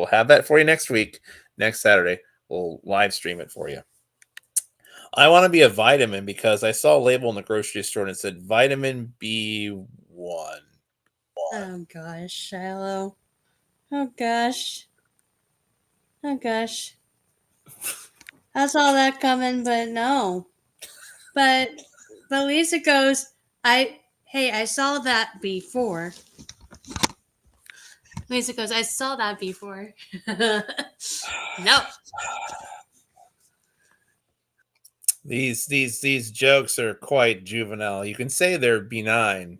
S2: have that for you next week. Next Saturday, we'll live stream it for you. I want to be a vitamin because I saw a label in the grocery store and it said vitamin B1.
S3: Oh gosh, Shiloh. Oh gosh. Oh gosh. I saw that coming, but no. But Lisa goes, I saw that before. Lisa goes, "I saw that before." No.
S2: These jokes are quite juvenile. You can say they're benign.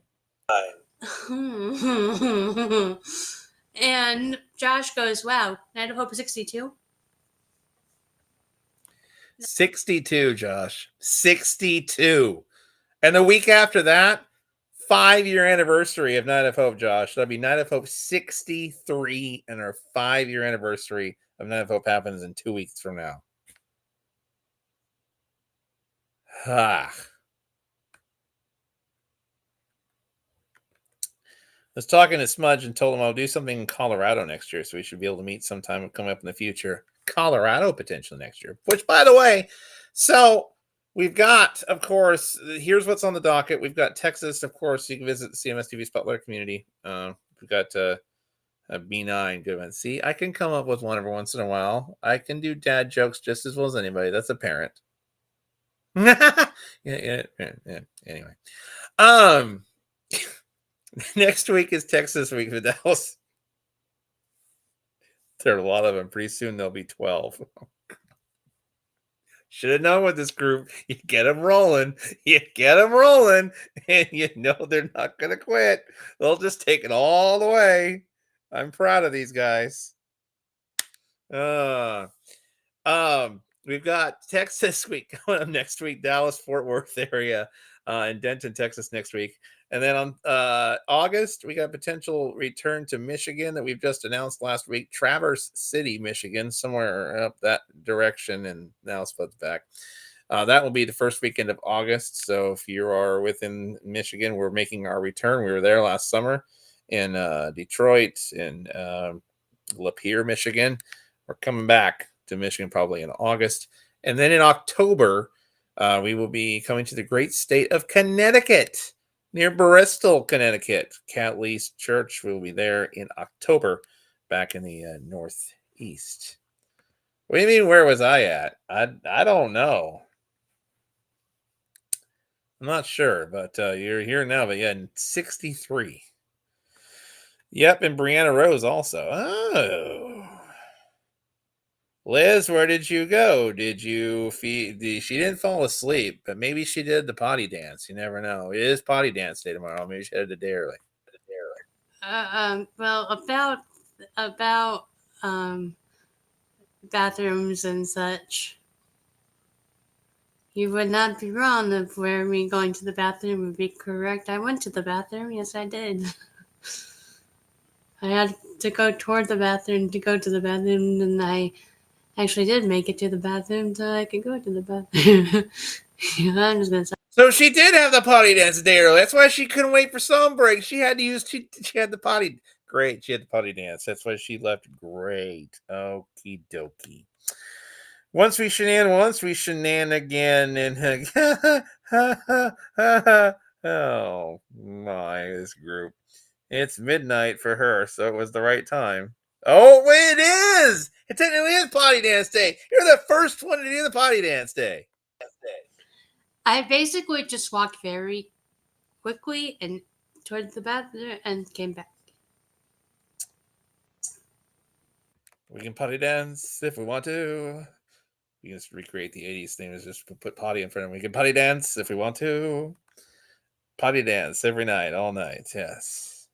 S3: And Josh goes, "Wow, Night of Hope 62?"
S2: 62, Josh. 62. And the week after that, 5-year anniversary of Night of Hope, Josh. That'll be Night of Hope 63, and our 5-year anniversary of Night of Hope happens in 2 weeks from now. I was talking to Smudge and told him I'll do something in Colorado next year, so we should be able to meet sometime coming up in the future. Colorado potentially next year, which, by the way, so we've got, of course, here's what's on the docket. We've got Texas, of course. You can visit the CMS TV Spotlight community. We've got a B9 good one. See, I can come up with one every once in a while. I can do dad jokes just as well as anybody. That's apparent. Yeah. Anyway, next week is Texas Week for Dallas. There are a lot of them. Pretty soon there'll be 12. Should have known with this group. You get them rolling. And you know they're not going to quit. They'll just take it all the way. I'm proud of these guys. We've got Texas week coming up next week, Dallas, Fort Worth area, and Denton, Texas next week. And then on August, we got potential return to Michigan that we've just announced last week. Traverse City, Michigan, somewhere up that direction, and now Spud's back. That will be the first weekend of August. So if you are within Michigan, we're making our return. We were there last summer in Detroit, in Lapeer, Michigan. We're coming back to Michigan probably in August. And then in October, we will be coming to the great state of Connecticut, near Bristol, Connecticut. Catleys Church will be there in October, back in the Northeast. What do you mean, where was I at? I don't know. I'm not sure, but you're here now. But yeah, 63. Yep, and Brianna Rose also. Oh. Liz, where did you go? Did you feed? She didn't fall asleep, but maybe she did the potty dance. You never know. It is potty dance day tomorrow. Maybe she headed a day early.
S3: Well, about bathrooms and such. You would not be wrong if where me going to the bathroom would be correct. I went to the bathroom. Yes, I did. I had to go toward the bathroom to go to the bathroom, and I actually did make it to the bathroom so I could go to the bathroom. I'm just gonna say.
S2: So she did have the potty dance a day early. That's why she couldn't wait for song break. She had to use. She had the potty. Great. She had the potty dance. That's why she left. Great. Okie dokie. Once we shenan again, and oh my, this group. It's midnight for her, so it was the right time. Oh, wait, it is! It technically is potty dance day. You're the first one to do the potty dance day.
S3: I basically just walked very quickly and toward the bathroom and came back.
S2: We can potty dance if we want to. We can just recreate the 80s thing. Is just put potty in front of it. We can potty dance if we want to. Potty dance every night, all night. Yes.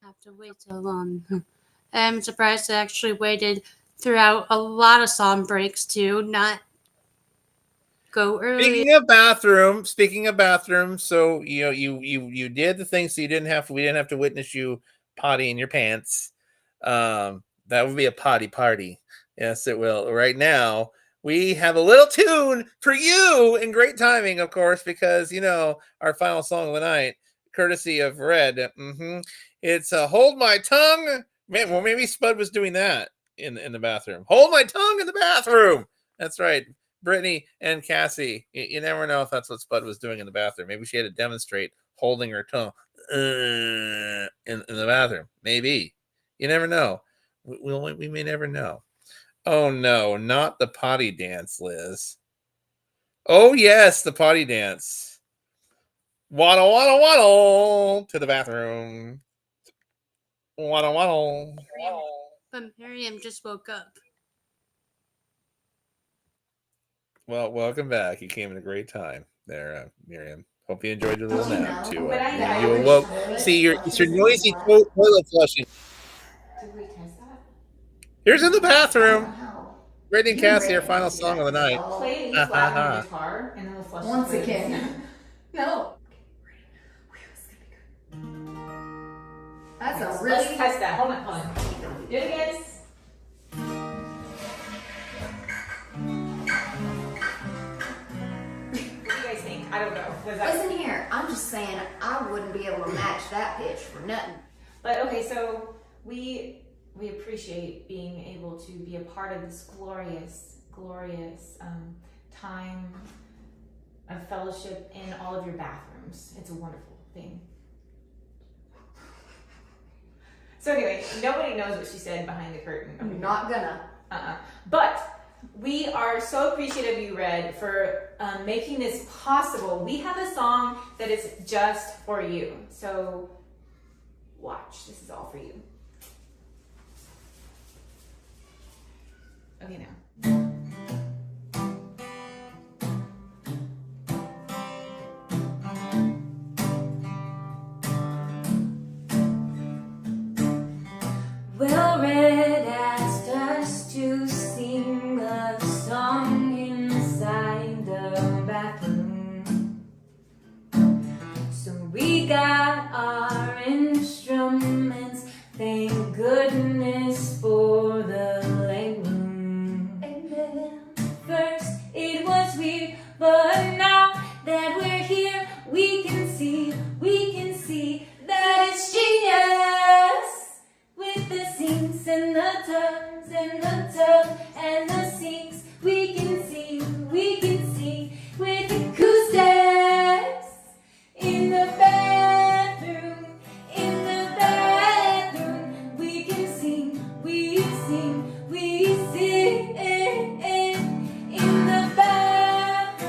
S3: Have to wait so long. I'm surprised I actually waited throughout a lot of song breaks to not go early.
S2: Speaking of bathroom, so you did the thing so we didn't have to witness you potty in your pants. That would be a potty party. Yes, it will. Right now, we have a little tune for you in great timing, of course, because our final song of the night, courtesy of Red. It's Hold My Tongue. Man, well, maybe Spud was doing that in the bathroom. Hold my tongue in the bathroom. That's right. Brittany and Cassie. You never know if that's what Spud was doing in the bathroom. Maybe she had to demonstrate holding her tongue in the bathroom. Maybe. You never know. We may never know. Oh, no, not the potty dance, Liz. Oh, yes, the potty dance. Waddle, waddle, waddle to the bathroom. Waddle, waddle.
S3: But Miriam just woke up.
S2: Well, welcome back. You came at a great time there, Miriam. Hope you enjoyed your little nap, too. You awoke. See, it's your noisy toilet flushing.
S12: Did we test that?
S2: Here's in the bathroom.
S12: How?
S2: Brittany and Cassie, our final song of the night.
S12: Play these loud on the guitar and then we'll flush once again. No. That's a really. Let's test that. Hold on. Do it again. What do you guys think? I don't know.
S13: Listen here, I'm just saying I wouldn't be able to match that pitch for nothing.
S12: But okay, so we appreciate being able to be a part of this glorious time of fellowship in all of your bathrooms. It's a wonderful thing. So anyway, nobody knows what she said behind the curtain.
S13: I'm not gonna.
S12: But we are so appreciative of you, Red, for making this possible. We have a song that is just for you. So watch. This is all for you. Okay, now.
S14: Well, Red asked us to sing a song inside the bathroom. So we got our instruments, thank goodness for the legroom. First it was weird, but now that we're here, we can see that it's genius. With the sinks and the tubs and the tub and the sinks, we can see with acoustics in the bathroom, we can sing in the bathroom.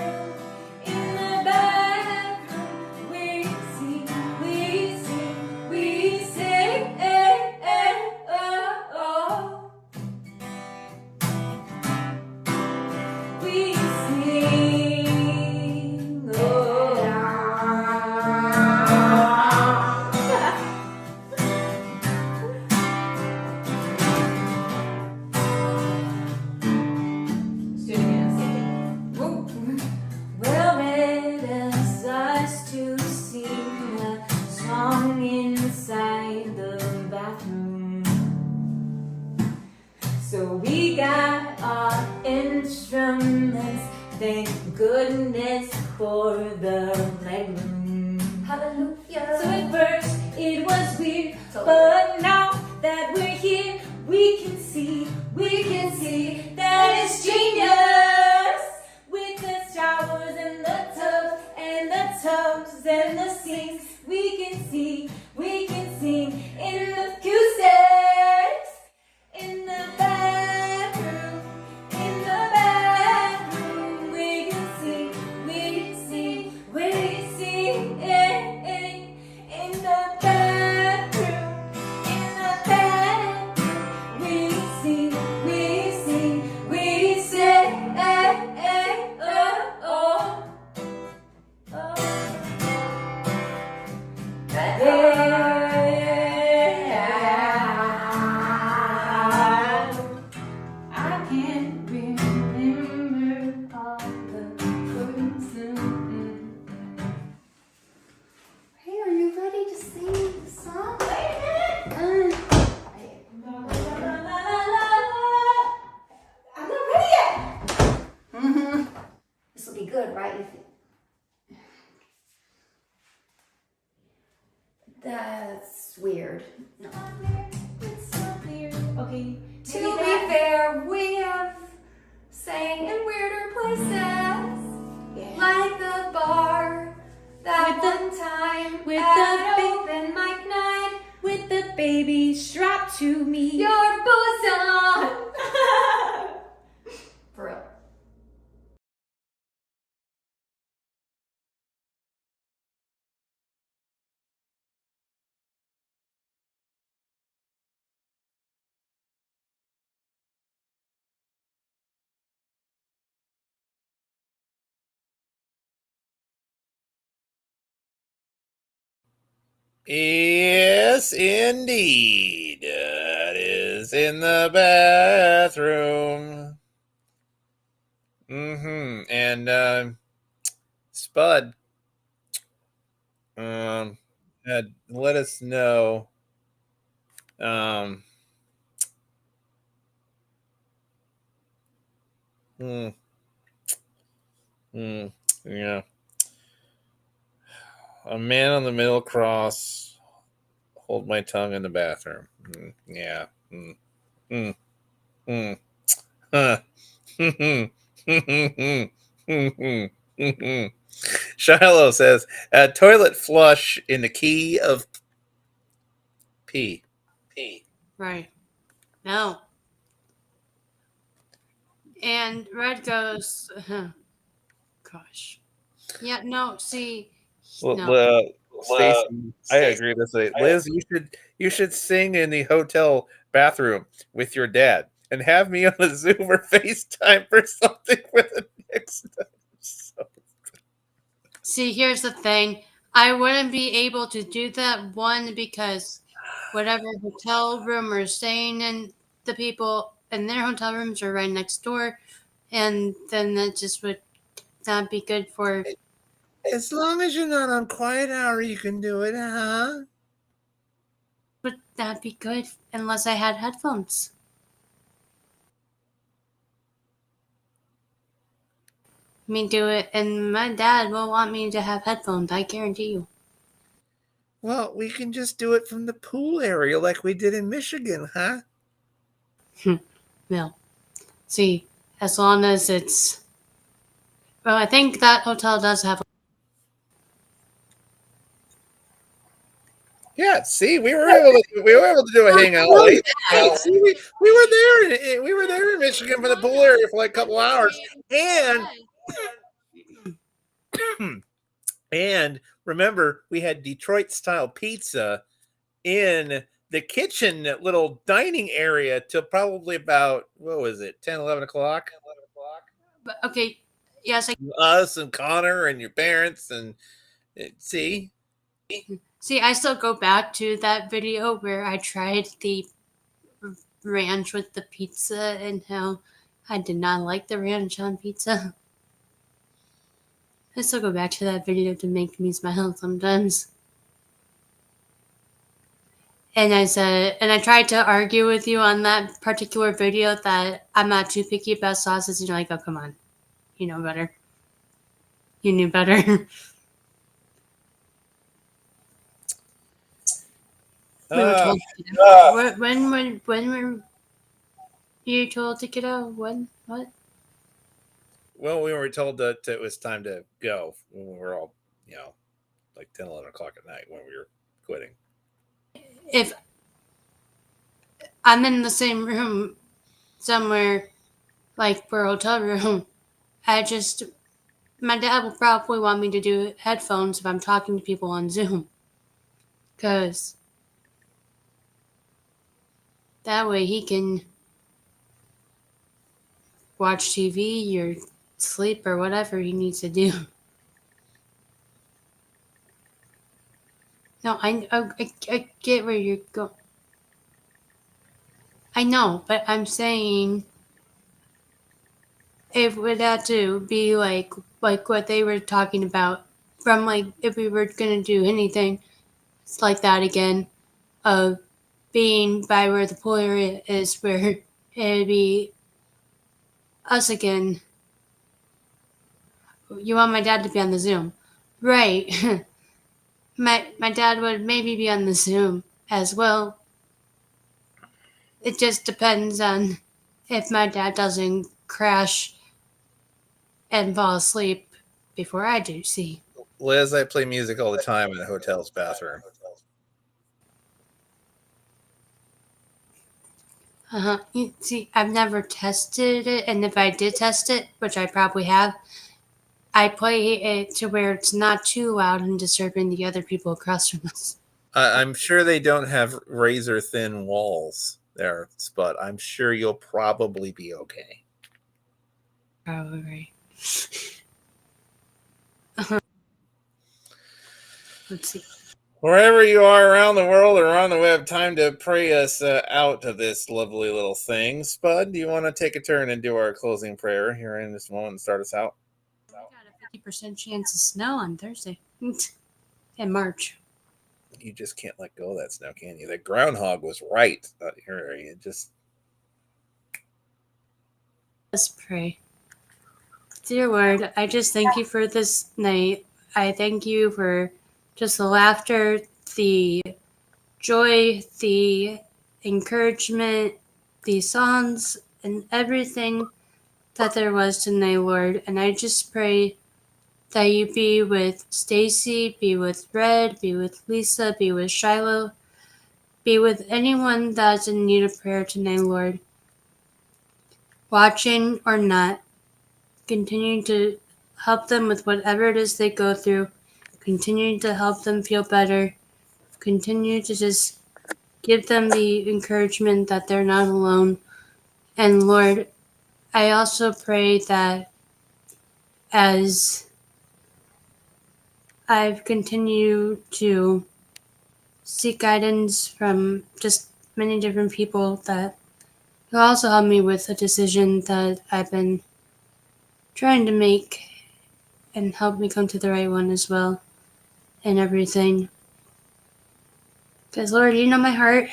S14: Thank goodness for the playroom.
S13: Hallelujah.
S14: So at first it was weird,
S13: Totally.
S14: but now that we're here, we can see that it's genius. With the showers and the tubs and the sinks, we can sing in the acoustics, in the bathroom, we can sing, in the bathroom, we sing, I can't remember all the words.
S13: Hey, are you ready to sing the song?
S14: Wait a minute. I'm not ready yet.
S13: This will be good, right? That's weird. No.
S14: It's so weird. Okay.
S13: To be fair, we have sang in weirder places, like the bar that one time
S14: with
S13: at
S14: the
S13: open mic night,
S14: with the baby strapped to me.
S13: your bosom. For real.
S2: Yes, indeed. That is in the bathroom. And Spud had let us know. Um, hmm, yeah. A man on the middle cross. Hold my tongue in the bathroom. Yeah. Huh. Shiloh says, toilet flush in the key of P.
S3: Right. No. And Red goes, gosh. Yeah, no, see, no.
S2: Stacy, I agree with it. Liz, you should sing in the hotel bathroom with your dad and have me on a Zoom or FaceTime for something for the next episode.
S3: See, here's the thing. I wouldn't be able to do that, one, because whatever hotel room we're staying in, the people in their hotel rooms are right next door, and then that just would not be good for.
S2: As long as you're not on quiet hour, you can do it, huh?
S3: Would that be good unless I had headphones? Me do it, and my dad will want me to have headphones, I guarantee you.
S2: Well, we can just do it from the pool area like we did in Michigan, huh?
S3: Well, see, as long as it's. Well, I think that hotel does have.
S2: Yeah, see, we were able to do a hangout late. See, we were there. We were there in Michigan for the pool area for like a couple hours, and remember, we had Detroit style pizza in the kitchen, that little dining area, till probably about, what was it, 10, 11 o'clock?
S3: But, okay, yes,
S2: Us and Connor and your parents and see.
S3: See, I still go back to that video where I tried the ranch with the pizza and how I did not like the ranch on pizza. I still go back to that video to make me smile sometimes. And I tried to argue with you on that particular video that I'm not too picky about sauces, and you're like, oh, come on. You know better. You knew better. We were told to get out. When were you told to get out? When? What?
S2: Well, we were told that it was time to go when we were all, like 10, 11 o'clock at night when we were quitting.
S3: If I'm in the same room somewhere, like for a hotel room, my dad will probably want me to do headphones if I'm talking to people on Zoom. Because that way he can watch TV or sleep or whatever he needs to do. No, I get where you're going. I know, but I'm saying it would have to be like what they were talking about from like if we were gonna do anything it's like that again of being by where the pool area is where it'd be us again. You want my dad to be on the Zoom. Right. my dad would maybe be on the Zoom as well. It just depends on if my dad doesn't crash and fall asleep before I do, see.
S2: Liz, I play music all the time in the hotel's bathroom.
S3: You see, I've never tested it, and if I did test it, which I probably have, I play it to where it's not too loud and disturbing the other people across from us.
S2: I'm sure they don't have razor thin walls there, but I'm sure you'll probably be okay.
S3: Probably right. Let's see.
S2: Wherever you are around the world or on the web, time to pray us out of this lovely little thing. Spud, do you want to take a turn and do our closing prayer here in this moment and start us out?
S3: We got a 50% chance of snow on Thursday in March.
S2: You just can't let go of that snow, can you? The groundhog was right. It just.
S3: Let's pray. Dear Lord, I just thank you for this night. I thank you for just the laughter, the joy, the encouragement, the songs, and everything that there was tonight, Lord. And I just pray that you be with Stacy, be with Red, be with Lisa, be with Shiloh, be with anyone that's in need of prayer tonight, Lord. Watching or not, continue to help them with whatever it is they go through. Continue to help them feel better. Continue to just give them the encouragement that they're not alone. And Lord, I also pray that as I've continued to seek guidance from just many different people, that you'll also help me with a decision that I've been trying to make and help me come to the right one as well and everything. Because Lord, you know my heart,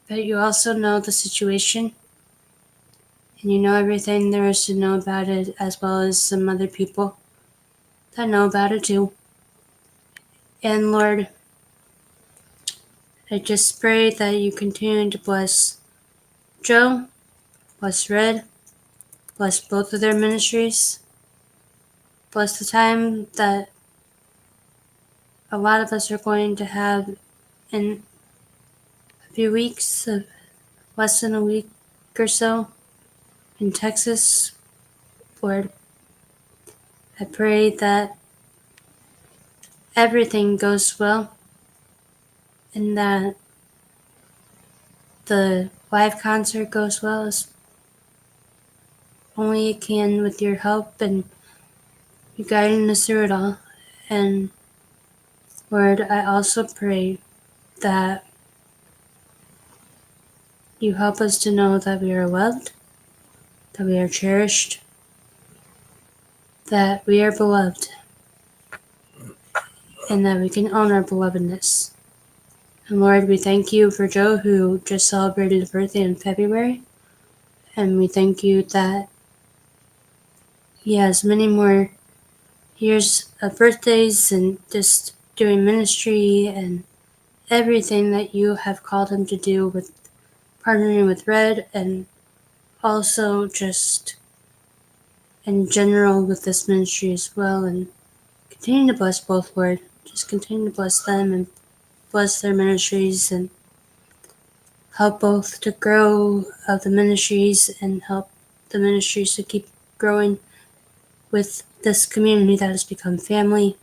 S3: but you also know the situation. And you know everything there is to know about it, as well as some other people that know about it too. And Lord, I just pray that you continue to bless Joe, bless Red, bless both of their ministries, bless the time that a lot of us are going to have in a few weeks, of less than a week or so in Texas. Lord, I pray that everything goes well and that the live concert goes well as only it can with your help and you guiding us through it all. And Lord, I also pray that you help us to know that we are loved, that we are cherished, that we are beloved, and that we can own our belovedness. And Lord, we thank you for Joe, who just celebrated a birthday in February. And we thank you that he has many more years of birthdays and just doing ministry and everything that you have called him to do with partnering with Red, and also just in general with this ministry as well. And continue to bless both, Lord. Just continue to bless them and bless their ministries and help both to grow of the ministries and help the ministries to keep growing with this community that has become family.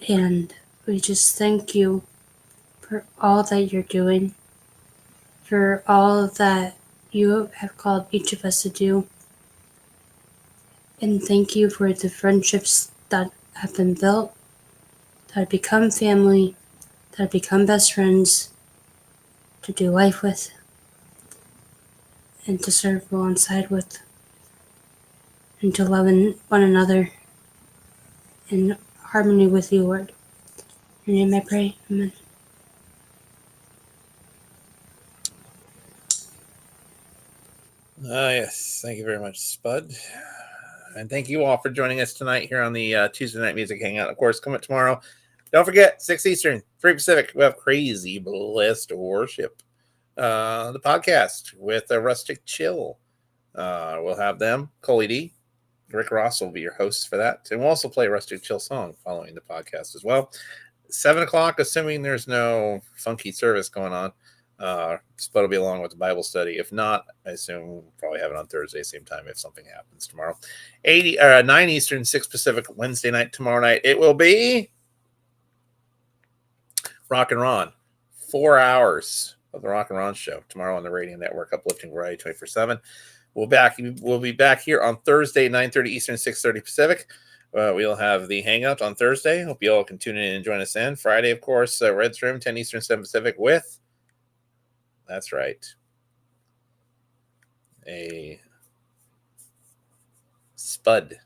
S3: And we just thank you for all that you're doing, for all that you have called each of us to do. And thank you for the friendships that have been built, that have become family, that have become best friends to do life with and to serve alongside with and to love one another in harmony with you, Lord. In your name I pray. Amen.
S2: Yes, thank you very much, Spud. And thank you all for joining us tonight here on the Tuesday Night Music Hangout. Of course, come up tomorrow. Don't forget, 6 Eastern, 3 Pacific, we have Crazy Blessed Worship, the podcast with Rustic Chill. We'll have them, Coley D. Rick Ross will be your hosts for that. And we'll also play a Rustic Chill song following the podcast as well. 7 o'clock, assuming there's no funky service going on. Spud will be along with the Bible study. If not, I assume we'll probably have it on Thursday, same time if something happens tomorrow. 9 Eastern, 6 Pacific, Wednesday night. Tomorrow night, it will be Rock and Ron. 4 hours of the Rock and Ron show tomorrow on the Radio Network, uplifting variety 24/7. We'll be back here on Thursday, 9:30 Eastern, 6:30 Pacific. We'll have the Hangout on Thursday. Hope you all can tune in and join us in. Friday, of course, Red's Room, 10 Eastern, 7 Pacific with... That's right. A Spud,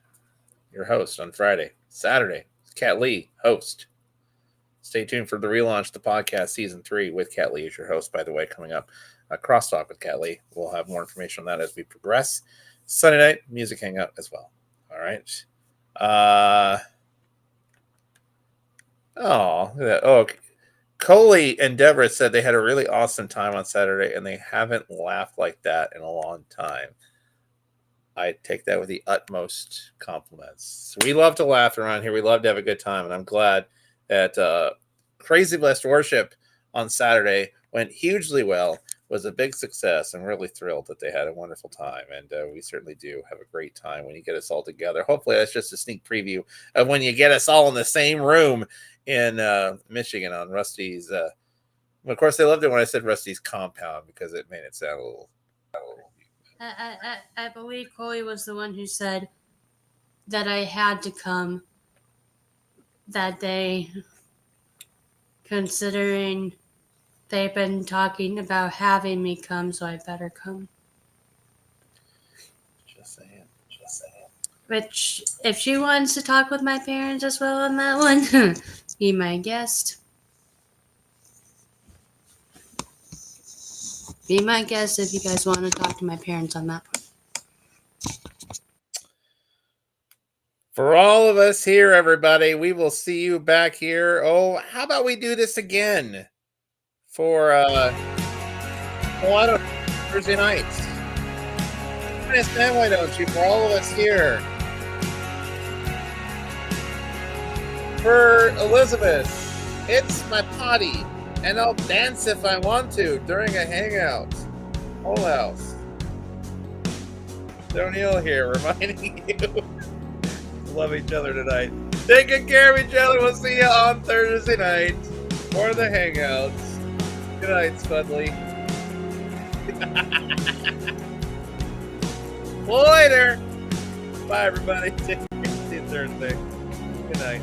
S2: your host on Friday. Saturday, Kat Lee, host. Stay tuned for the relaunch of the podcast season 3 with Kat Lee as your host, by the way, coming up. Crosstalk with Kat Lee. We'll have more information on that as we progress. Sunday night, music hangout as well. All right. Coley and Deborah said they had a really awesome time on Saturday and they haven't laughed like that in a long time. I take that with the utmost compliments. We love to laugh around here. We love to have a good time. And I'm glad that Crazy Blessed Worship on Saturday went hugely well, was a big success. I'm really thrilled that they had a wonderful time. And we certainly do have a great time when you get us all together. Hopefully that's just a sneak preview of when you get us all in the same room in Michigan on Rusty's. Of course, they loved it when I said Rusty's compound because it made it sound a little.
S3: I believe Coley was the one who said that I had to come that day, considering they've been talking about having me come, so I better come.
S2: Just saying.
S3: Which, if she wants to talk with my parents as well on that one, be my guest. Be my guest if you guys want to talk to my parents on that one.
S2: For all of us here, everybody, we will see you back here. Oh, how about we do this again for I don't know, Thursday nights? Understand why don't you? For all of us here. For Elizabeth, it's my potty, and I'll dance if I want to during a hangout. Whole house. O'Neill here, reminding you to love each other tonight. Take good care of each other. We'll see you on Thursday night for the hangouts. Good night, Spudley. Later. Bye, everybody. See you Thursday. Good night.